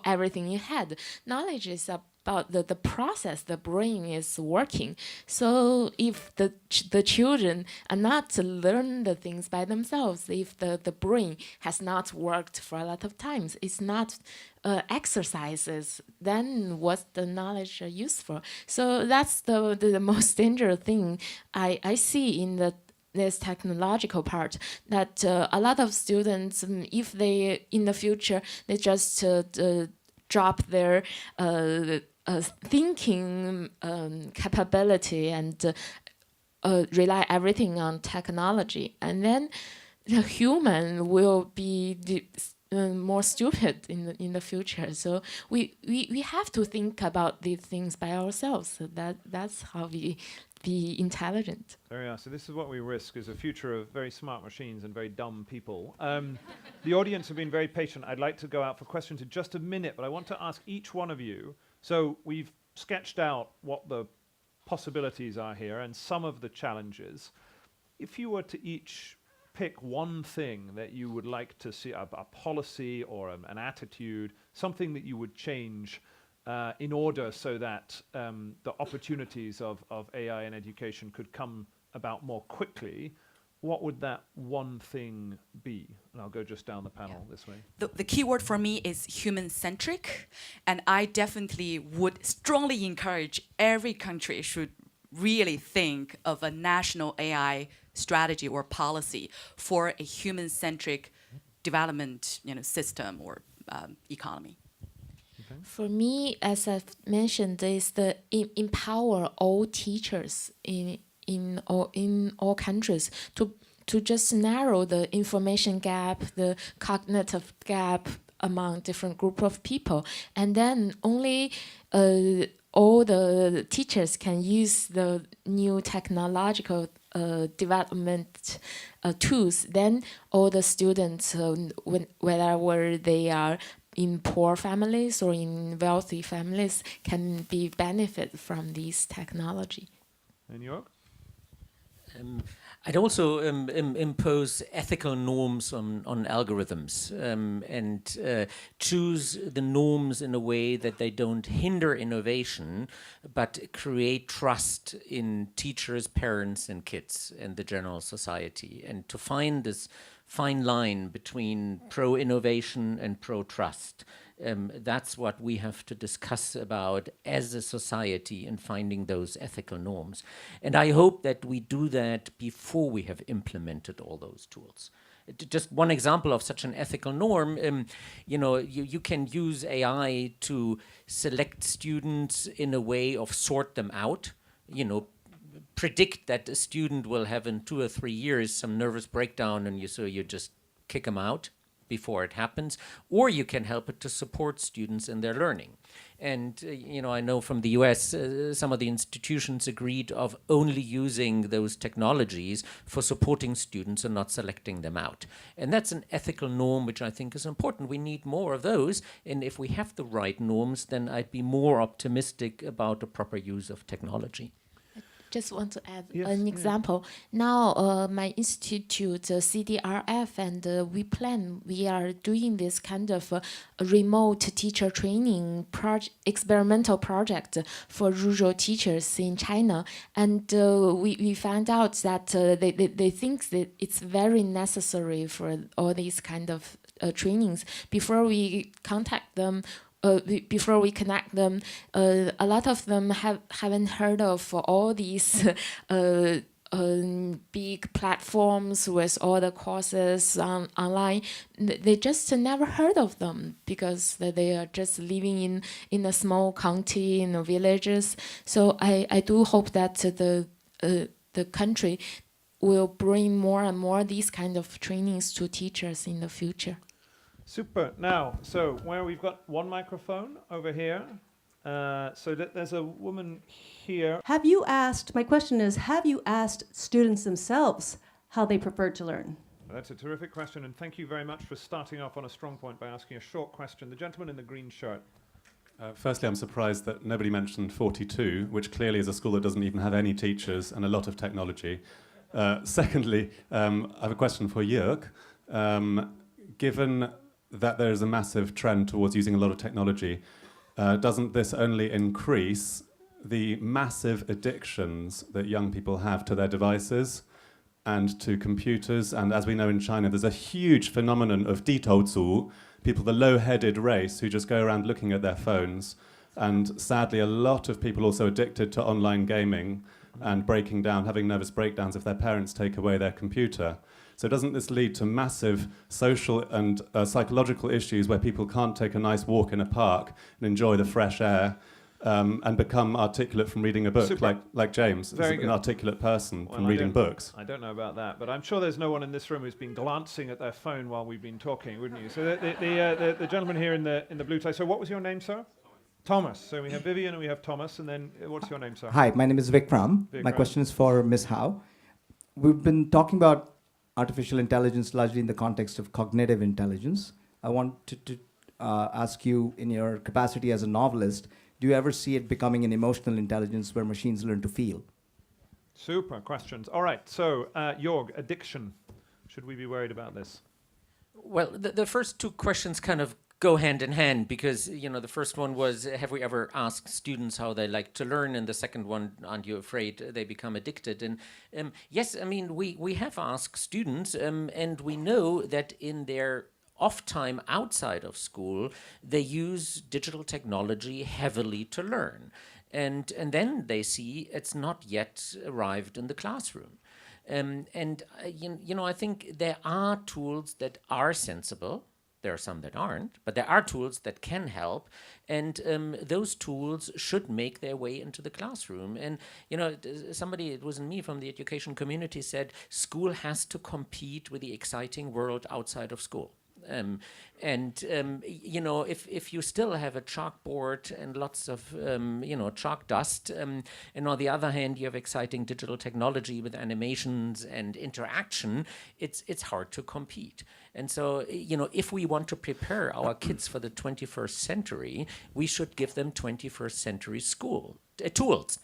S3: everything you had. Knowledge is about the process the brain is working. So if the children are not to learn the things by themselves, if the brain has not worked for a lot of times, it's not exercises, then what's the knowledge used for? So that's the most dangerous thing I see in this technological part, that a lot of students, if they in the future they just drop their thinking capability and rely everything on technology, and then the human will be more stupid in the future. So we have to think about these things by ourselves. So that's how we be intelligent.
S1: There we are. So this is what we risk, is a future of very smart machines and very dumb people. The audience have been very patient. I'd like to go out for questions in just a minute, but I want to ask each one of you. So we've sketched out what the possibilities are here and some of the challenges. If you were to each pick one thing that you would like to see, a policy or an attitude, something that you would change in order so that the opportunities of AI in education could come about more quickly, what would that one thing be? And I'll go just down the panel this way.
S2: The key word for me is human-centric, and I definitely would strongly encourage every country should really think of a national AI strategy or policy for a human-centric development, system or economy.
S1: Okay.
S3: For me, as I've mentioned, is the empower all teachers in all countries to just narrow the information gap, the cognitive gap among different group of people, and then only all the teachers can use the new technological development tools. Then all the students, whether they are in poor families or in wealthy families, can be benefit from this technology.
S1: And York?
S4: I'd also impose ethical norms on algorithms and choose the norms in a way that they don't hinder innovation, but create trust in teachers, parents, and kids and the general society. And to find this fine line between pro-innovation and pro-trust. That's what we have to discuss about as a society in finding those ethical norms. And I hope that we do that before we have implemented all those tools. Just one example of such an ethical norm, you can use AI to select students in a way of sort them out, predict that a student will have in 2 or 3 years some nervous breakdown, and you just kick them out before it happens, or you can help it to support students in their learning. And I know from the US, some of the institutions agreed of only using those technologies for supporting students and not selecting them out. And that's an ethical norm which I think is important. We need more of those, and if we have the right norms, then I'd be more optimistic about the proper use of technology.
S3: just want to add
S1: Yes,
S3: an
S1: yeah.
S3: example. Now, my institute, CDRF, and we are doing this kind of remote teacher training experimental project for rural teachers in China. And we found out that they think that it's very necessary for all these kind of trainings. Before we contact them, before we connect them, a lot of them haven't heard of all these big platforms with all the courses online. They just never heard of them because they are just living in a small county, in the villages. So I do hope that the country will bring more and more these kind of trainings to teachers in the future.
S1: Super. Now, so where we've got one microphone over here. There's a woman here.
S5: My question is, have you asked students themselves how they prefer to learn?
S1: That's a terrific question, and thank you very much for starting off on a strong point by asking a short question. The gentleman in the green shirt.
S6: Firstly, I'm surprised that nobody mentioned 42, which clearly is a school that doesn't even have any teachers and a lot of technology. Secondly, I have a question for Jörg. Given that there is a massive trend towards using a lot of technology, doesn't this only increase the massive addictions that young people have to their devices and to computers? And as we know in China, there's a huge phenomenon of 低头族, people, the low-headed race who just go around looking at their phones. And sadly, a lot of people also addicted to online gaming and breaking down, having nervous breakdowns if their parents take away their computer. So doesn't this lead to massive social and psychological issues where people can't take a nice walk in a park and enjoy the fresh air and become articulate from reading a book, like James, an articulate person from reading books?
S1: I don't know about that, but I'm sure there's no one in this room who's been glancing at their phone while we've been talking, wouldn't you? So the gentleman here in the blue tie. So what was your name, sir? Thomas. So we have Vivian and we have Thomas, and then what's your name, sir?
S7: Hi, my name is Vikram. My question is for Ms. Howe. We've been talking about artificial intelligence largely in the context of cognitive intelligence. I wanted to ask you, in your capacity as a novelist, do you ever see it becoming an emotional intelligence where machines learn to feel?
S1: Super questions. All right, so Jörg, addiction. Should we be worried about this?
S4: Well, the first two questions kind of go hand in hand because, the first one was, have we ever asked students how they like to learn? And the second one, aren't you afraid they become addicted? And yes, I mean, we have asked students and we know that in their off time outside of school, they use digital technology heavily to learn. And then they see it's not yet arrived in the classroom. I think there are tools that are sensible. There are some that aren't, but there are tools that can help, and those tools should make their way into the classroom. And, somebody, it wasn't me, from the education community said, school has to compete with the exciting world outside of school. If you still have a chalkboard and lots of, chalk dust, and on the other hand, you have exciting digital technology with animations and interaction, it's hard to compete. And so, if we want to prepare our kids for the 21st century, we should give them 21st century tools.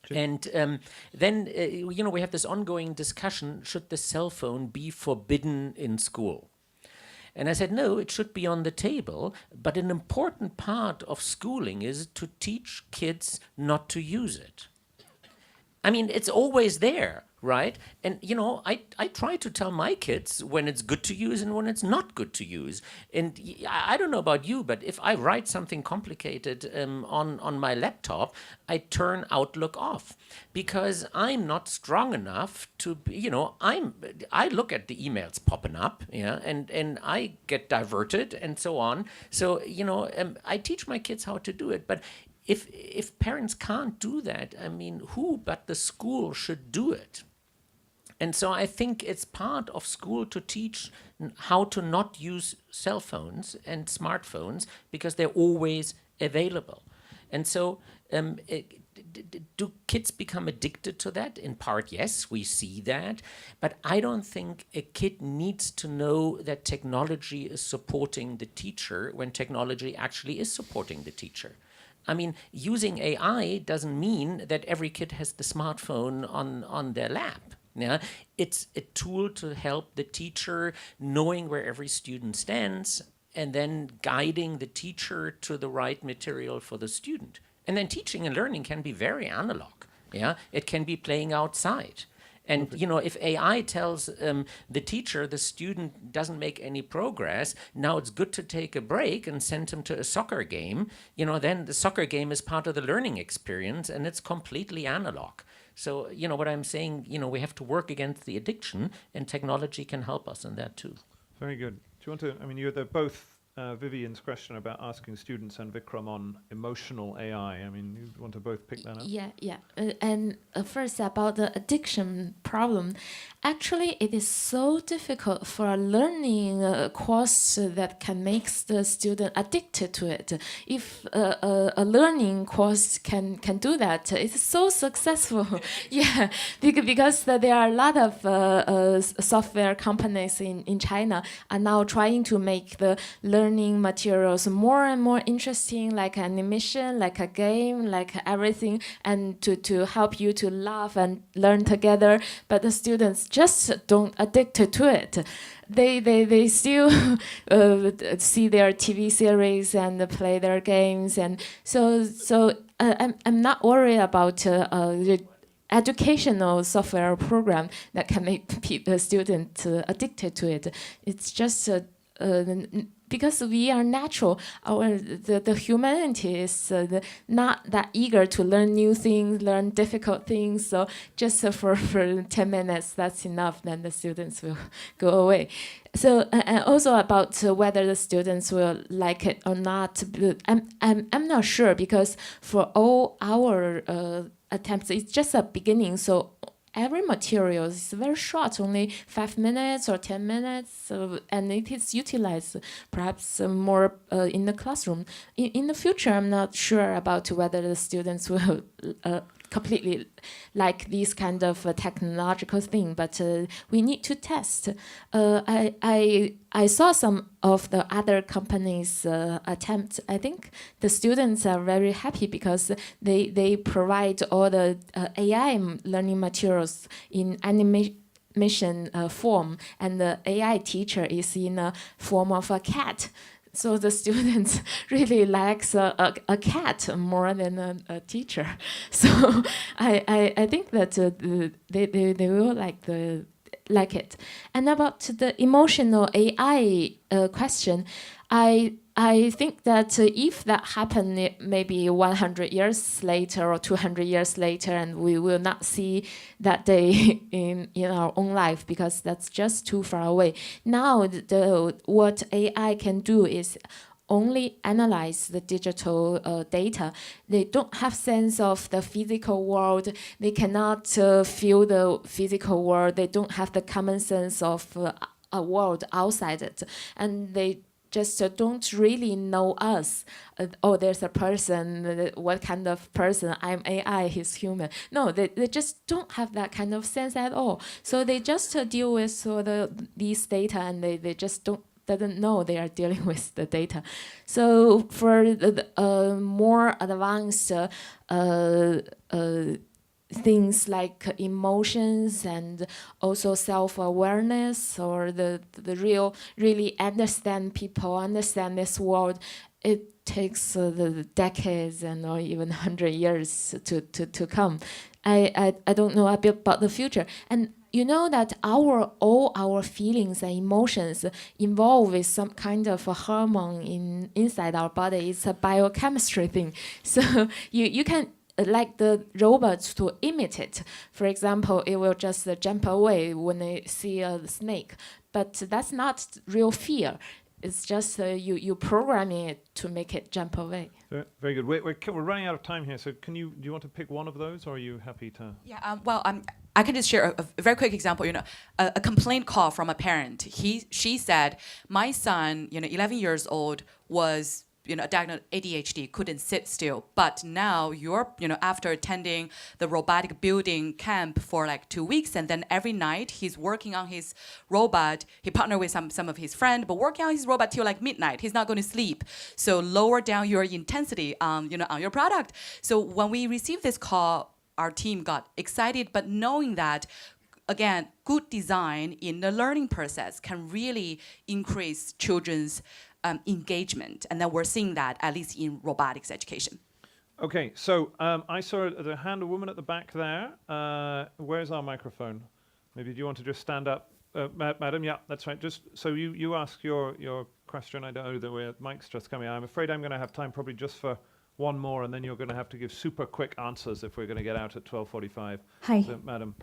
S4: Sure. And then, we have this ongoing discussion, should the cell phone be forbidden in school? And I said, no, it should be on the table, but an important part of schooling is to teach kids not to use it. I mean, it's always there, right? And, I try to tell my kids when it's good to use and when it's not good to use. And I don't know about you, but if I write something complicated on my laptop, I turn Outlook off because I'm not strong enough to, I look at the emails popping up, and I get diverted and so on. So, I teach my kids how to do it, but if parents can't do that, I mean, who but the school should do it? And so I think it's part of school to teach how to not use cell phones and smartphones because they're always available. And so do kids become addicted to that? In part, yes, we see that. But I don't think a kid needs to know that technology is supporting the teacher when technology actually is supporting the teacher. I mean, using AI doesn't mean that every kid has the smartphone on their lap. Yeah, it's a tool to help the teacher knowing where every student stands and then guiding the teacher to the right material for the student. And then teaching and learning can be very analog. Yeah, it can be playing outside. And you know, if AI tells the teacher the student doesn't make any progress, now it's good to take a break and send him to a soccer game. You know, then the soccer game is part of the learning experience, and it's completely analog. So you know what I'm saying. You know, we have to work against the addiction, and technology can help us in that too.
S1: Very good. Do you want to, I mean, they're both Vivian's question about asking students and Vikram on emotional AI. I mean, you want to both pick that up?
S3: Yeah. And first about the addiction problem. Actually, it is so difficult for a learning course that can make the student addicted to it. If a learning course can do that, it's so successful. Yeah, because there are a lot of software companies in China are now trying to make the learning materials more and more interesting, like animation, like a game, like everything, and to help you to laugh and learn together. But the students just don't addicted to it. They still see their TV series and play their games, and so I'm not worried about the educational software program that can make the student addicted to it. It's just because we are natural, the humanity is not that eager to learn new things, learn difficult things. So just for 10 minutes, that's enough. Then the students will go away. So and also about whether the students will like it or not, I'm not sure, because for all our attempts, it's just a beginning. So every material is very short, only 5 minutes or 10 minutes, and it is utilized perhaps more in the classroom. In the future, I'm not sure about whether the students will completely like this kind of technological thing, but we need to test. I saw some of the other companies' attempts. I think the students are very happy because they provide all the AI learning materials in animation form, and the AI teacher is in a form of a cat. So the students really likes a cat more than a teacher. So I think that they will like it. And about the emotional AI question, I think that if that happened maybe 100 years later or 200 years later, and we will not see that day in our own life, because that's just too far away. Now, what AI can do is only analyze the digital data. They don't have sense of the physical world. They cannot feel the physical world. They don't have the common sense of a world outside it. And they just don't really know us. There's a person, what kind of person? I'm AI, he's human. No, they just don't have that kind of sense at all. So they just deal with these data, and they just doesn't know they are dealing with the data. So for the more advanced things like emotions and also self-awareness, or the really understand people, understand this world, it takes the decades and or even 100 years to come. I don't know a bit about the future. And you know that all our feelings and emotions involve with some kind of a hormone inside our body. It's a biochemistry thing. So you can like the robots to imitate. For example, it will just jump away when they see a snake. But that's not real fear. It's just you programming it to make it jump away.
S1: Very good. We're running out of time here, so do you want to pick one of those, or are you happy to?
S2: Yeah. I can just share a very quick example. A complaint call from a parent. She said, my son, 11 years old, was diagnosed ADHD couldn't sit still. But now after attending the robotic building camp for like 2 weeks, and then every night he's working on his robot. He partnered with some of his friends, but working on his robot till like midnight. He's not going to sleep. So lower down your intensity on your product. So when we received this call, our team got excited, but knowing that, again, good design in the learning process can really increase children's engagement. And then we're seeing that at least in robotics education.
S1: Okay, so I saw the hand, a woman at the back there. Where's our microphone? Maybe do you want to just stand up? Madam, yeah, that's right. Just so you ask your question. I don't know the mic's just coming. I'm afraid I'm going to have time probably just for one more, and then you're going to have to give super quick answers if we're going to get out at 12:45.
S8: Hi.
S1: So, madam.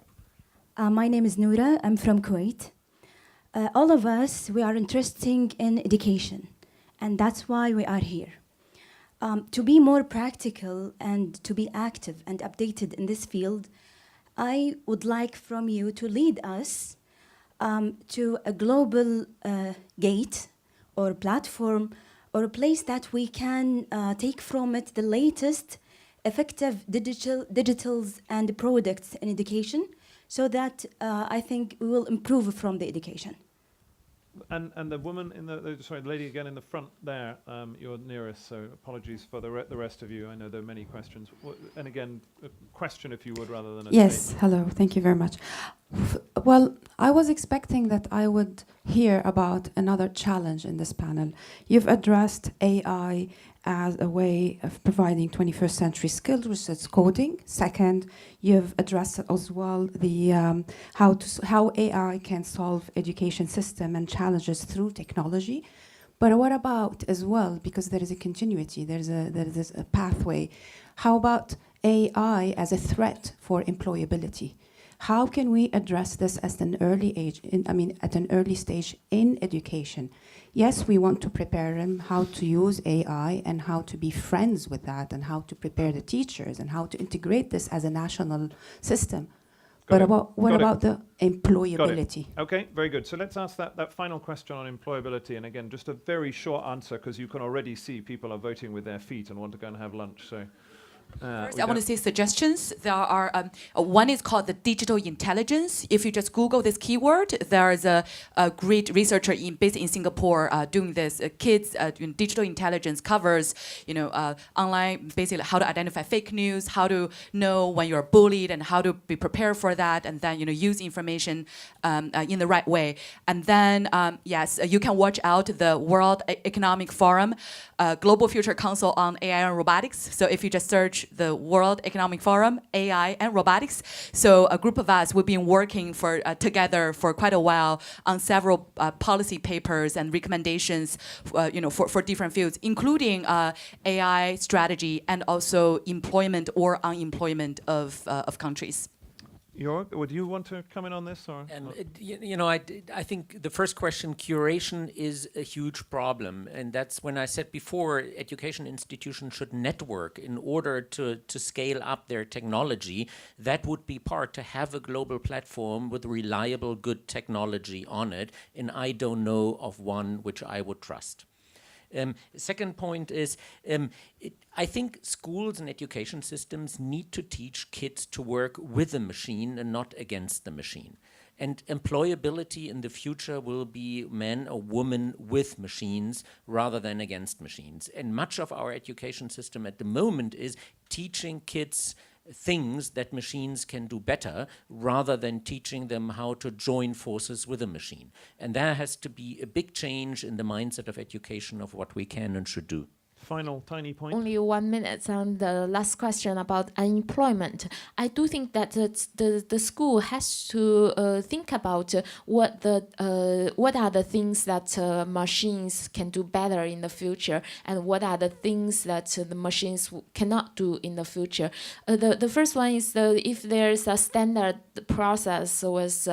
S8: My name is Noura. I'm from Kuwait. All of us, we are interested in education, and that's why we are here. To be more practical and to be active and updated in this field, I would like from you to lead us to a global gate or platform or a place that we can take from it the latest effective digitals and products in education, so that I think we will improve from the education.
S1: And the woman in the lady again in the front there, you're nearest, so apologies for the rest of you. I know there are many questions. And again, a question if you would, rather than a
S9: Yes,
S1: statement.
S9: hello, thank you very much. Well, I was expecting that I would hear about another challenge in this panel. You've addressed AI as a way of providing 21st century skills, which is coding. Second, you've addressed as well the how AI can solve education system and challenges through technology. But what about as well, because there is a continuity, there is a pathway, how about AI as a threat for employability? How can we address this at an early age, at an early stage in education? Yes, we want to prepare them how to use AI and how to be friends with that and how to prepare the teachers and how to integrate this as a national system. But what about the employability?
S1: Okay, very good. So let's ask that final question on employability. And again, just a very short answer, because you can already see people are voting with their feet and want to go and have lunch. So.
S2: First, I want to say suggestions. There are one is called the digital intelligence. If you just Google this keyword, there is a great researcher based in Singapore doing this. Kids digital intelligence covers online, basically how to identify fake news, how to know when you're bullied, and how to be prepared for that, and then use information in the right way. And then yes, you can watch out the World Economic Forum, Global Future Council on AI and Robotics. So if you just search the World Economic Forum, AI and robotics. So a group of us, we've been working together for quite a while on several policy papers and recommendations, for different fields, including AI strategy and also employment or unemployment of countries.
S1: Jörg, would you want to come in on this? Or
S4: I think the first question, curation, is a huge problem. And that's when I said before, education institutions should network in order to scale up their technology. That would be part to have a global platform with reliable, good technology on it. And I don't know of one which I would trust. Second point is, I think schools and education systems need to teach kids to work with the machine and not against the machine. And employability in the future will be men or women with machines rather than against machines. And much of our education system at the moment is teaching kids things that machines can do better rather than teaching them how to join forces with a machine. And there has to be a big change in the mindset of education of what we can and should do.
S1: Final tiny point.
S3: Only 1 minute on the last question about unemployment. I do think that the school has to think about what are the things that machines can do better in the future, and what are the things that the machines cannot do in the future. The first one is if there's a standard process with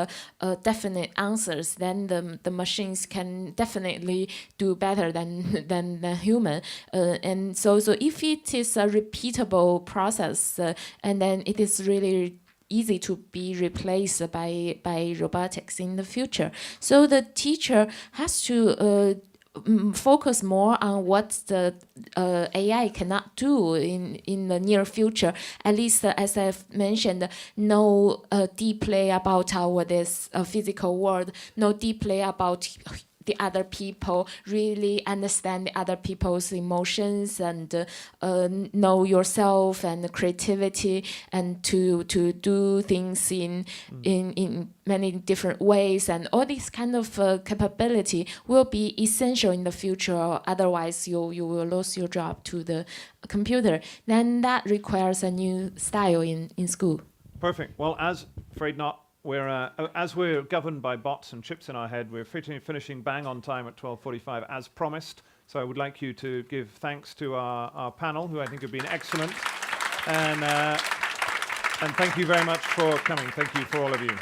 S3: definite answers, then the machines can definitely do better than the human. And so if it is a repeatable process, and then it is really easy to be replaced by robotics in the future. So the teacher has to focus more on what the AI cannot do in the near future. At least, as I've mentioned, know deeply about our this physical world, know deeply about the other people, really understand the other people's emotions, and know yourself and creativity, and to do things in many different ways. And all this kind of capability will be essential in the future, or otherwise you will lose your job to the computer. Then that requires a new style in school.
S1: Perfect. Well, afraid not, as we're governed by bots and chips in our head, we're finishing bang on time at 12:45 as promised. So I would like you to give thanks to our panel, who I think have been excellent. And thank you very much for coming. Thank you for all of you.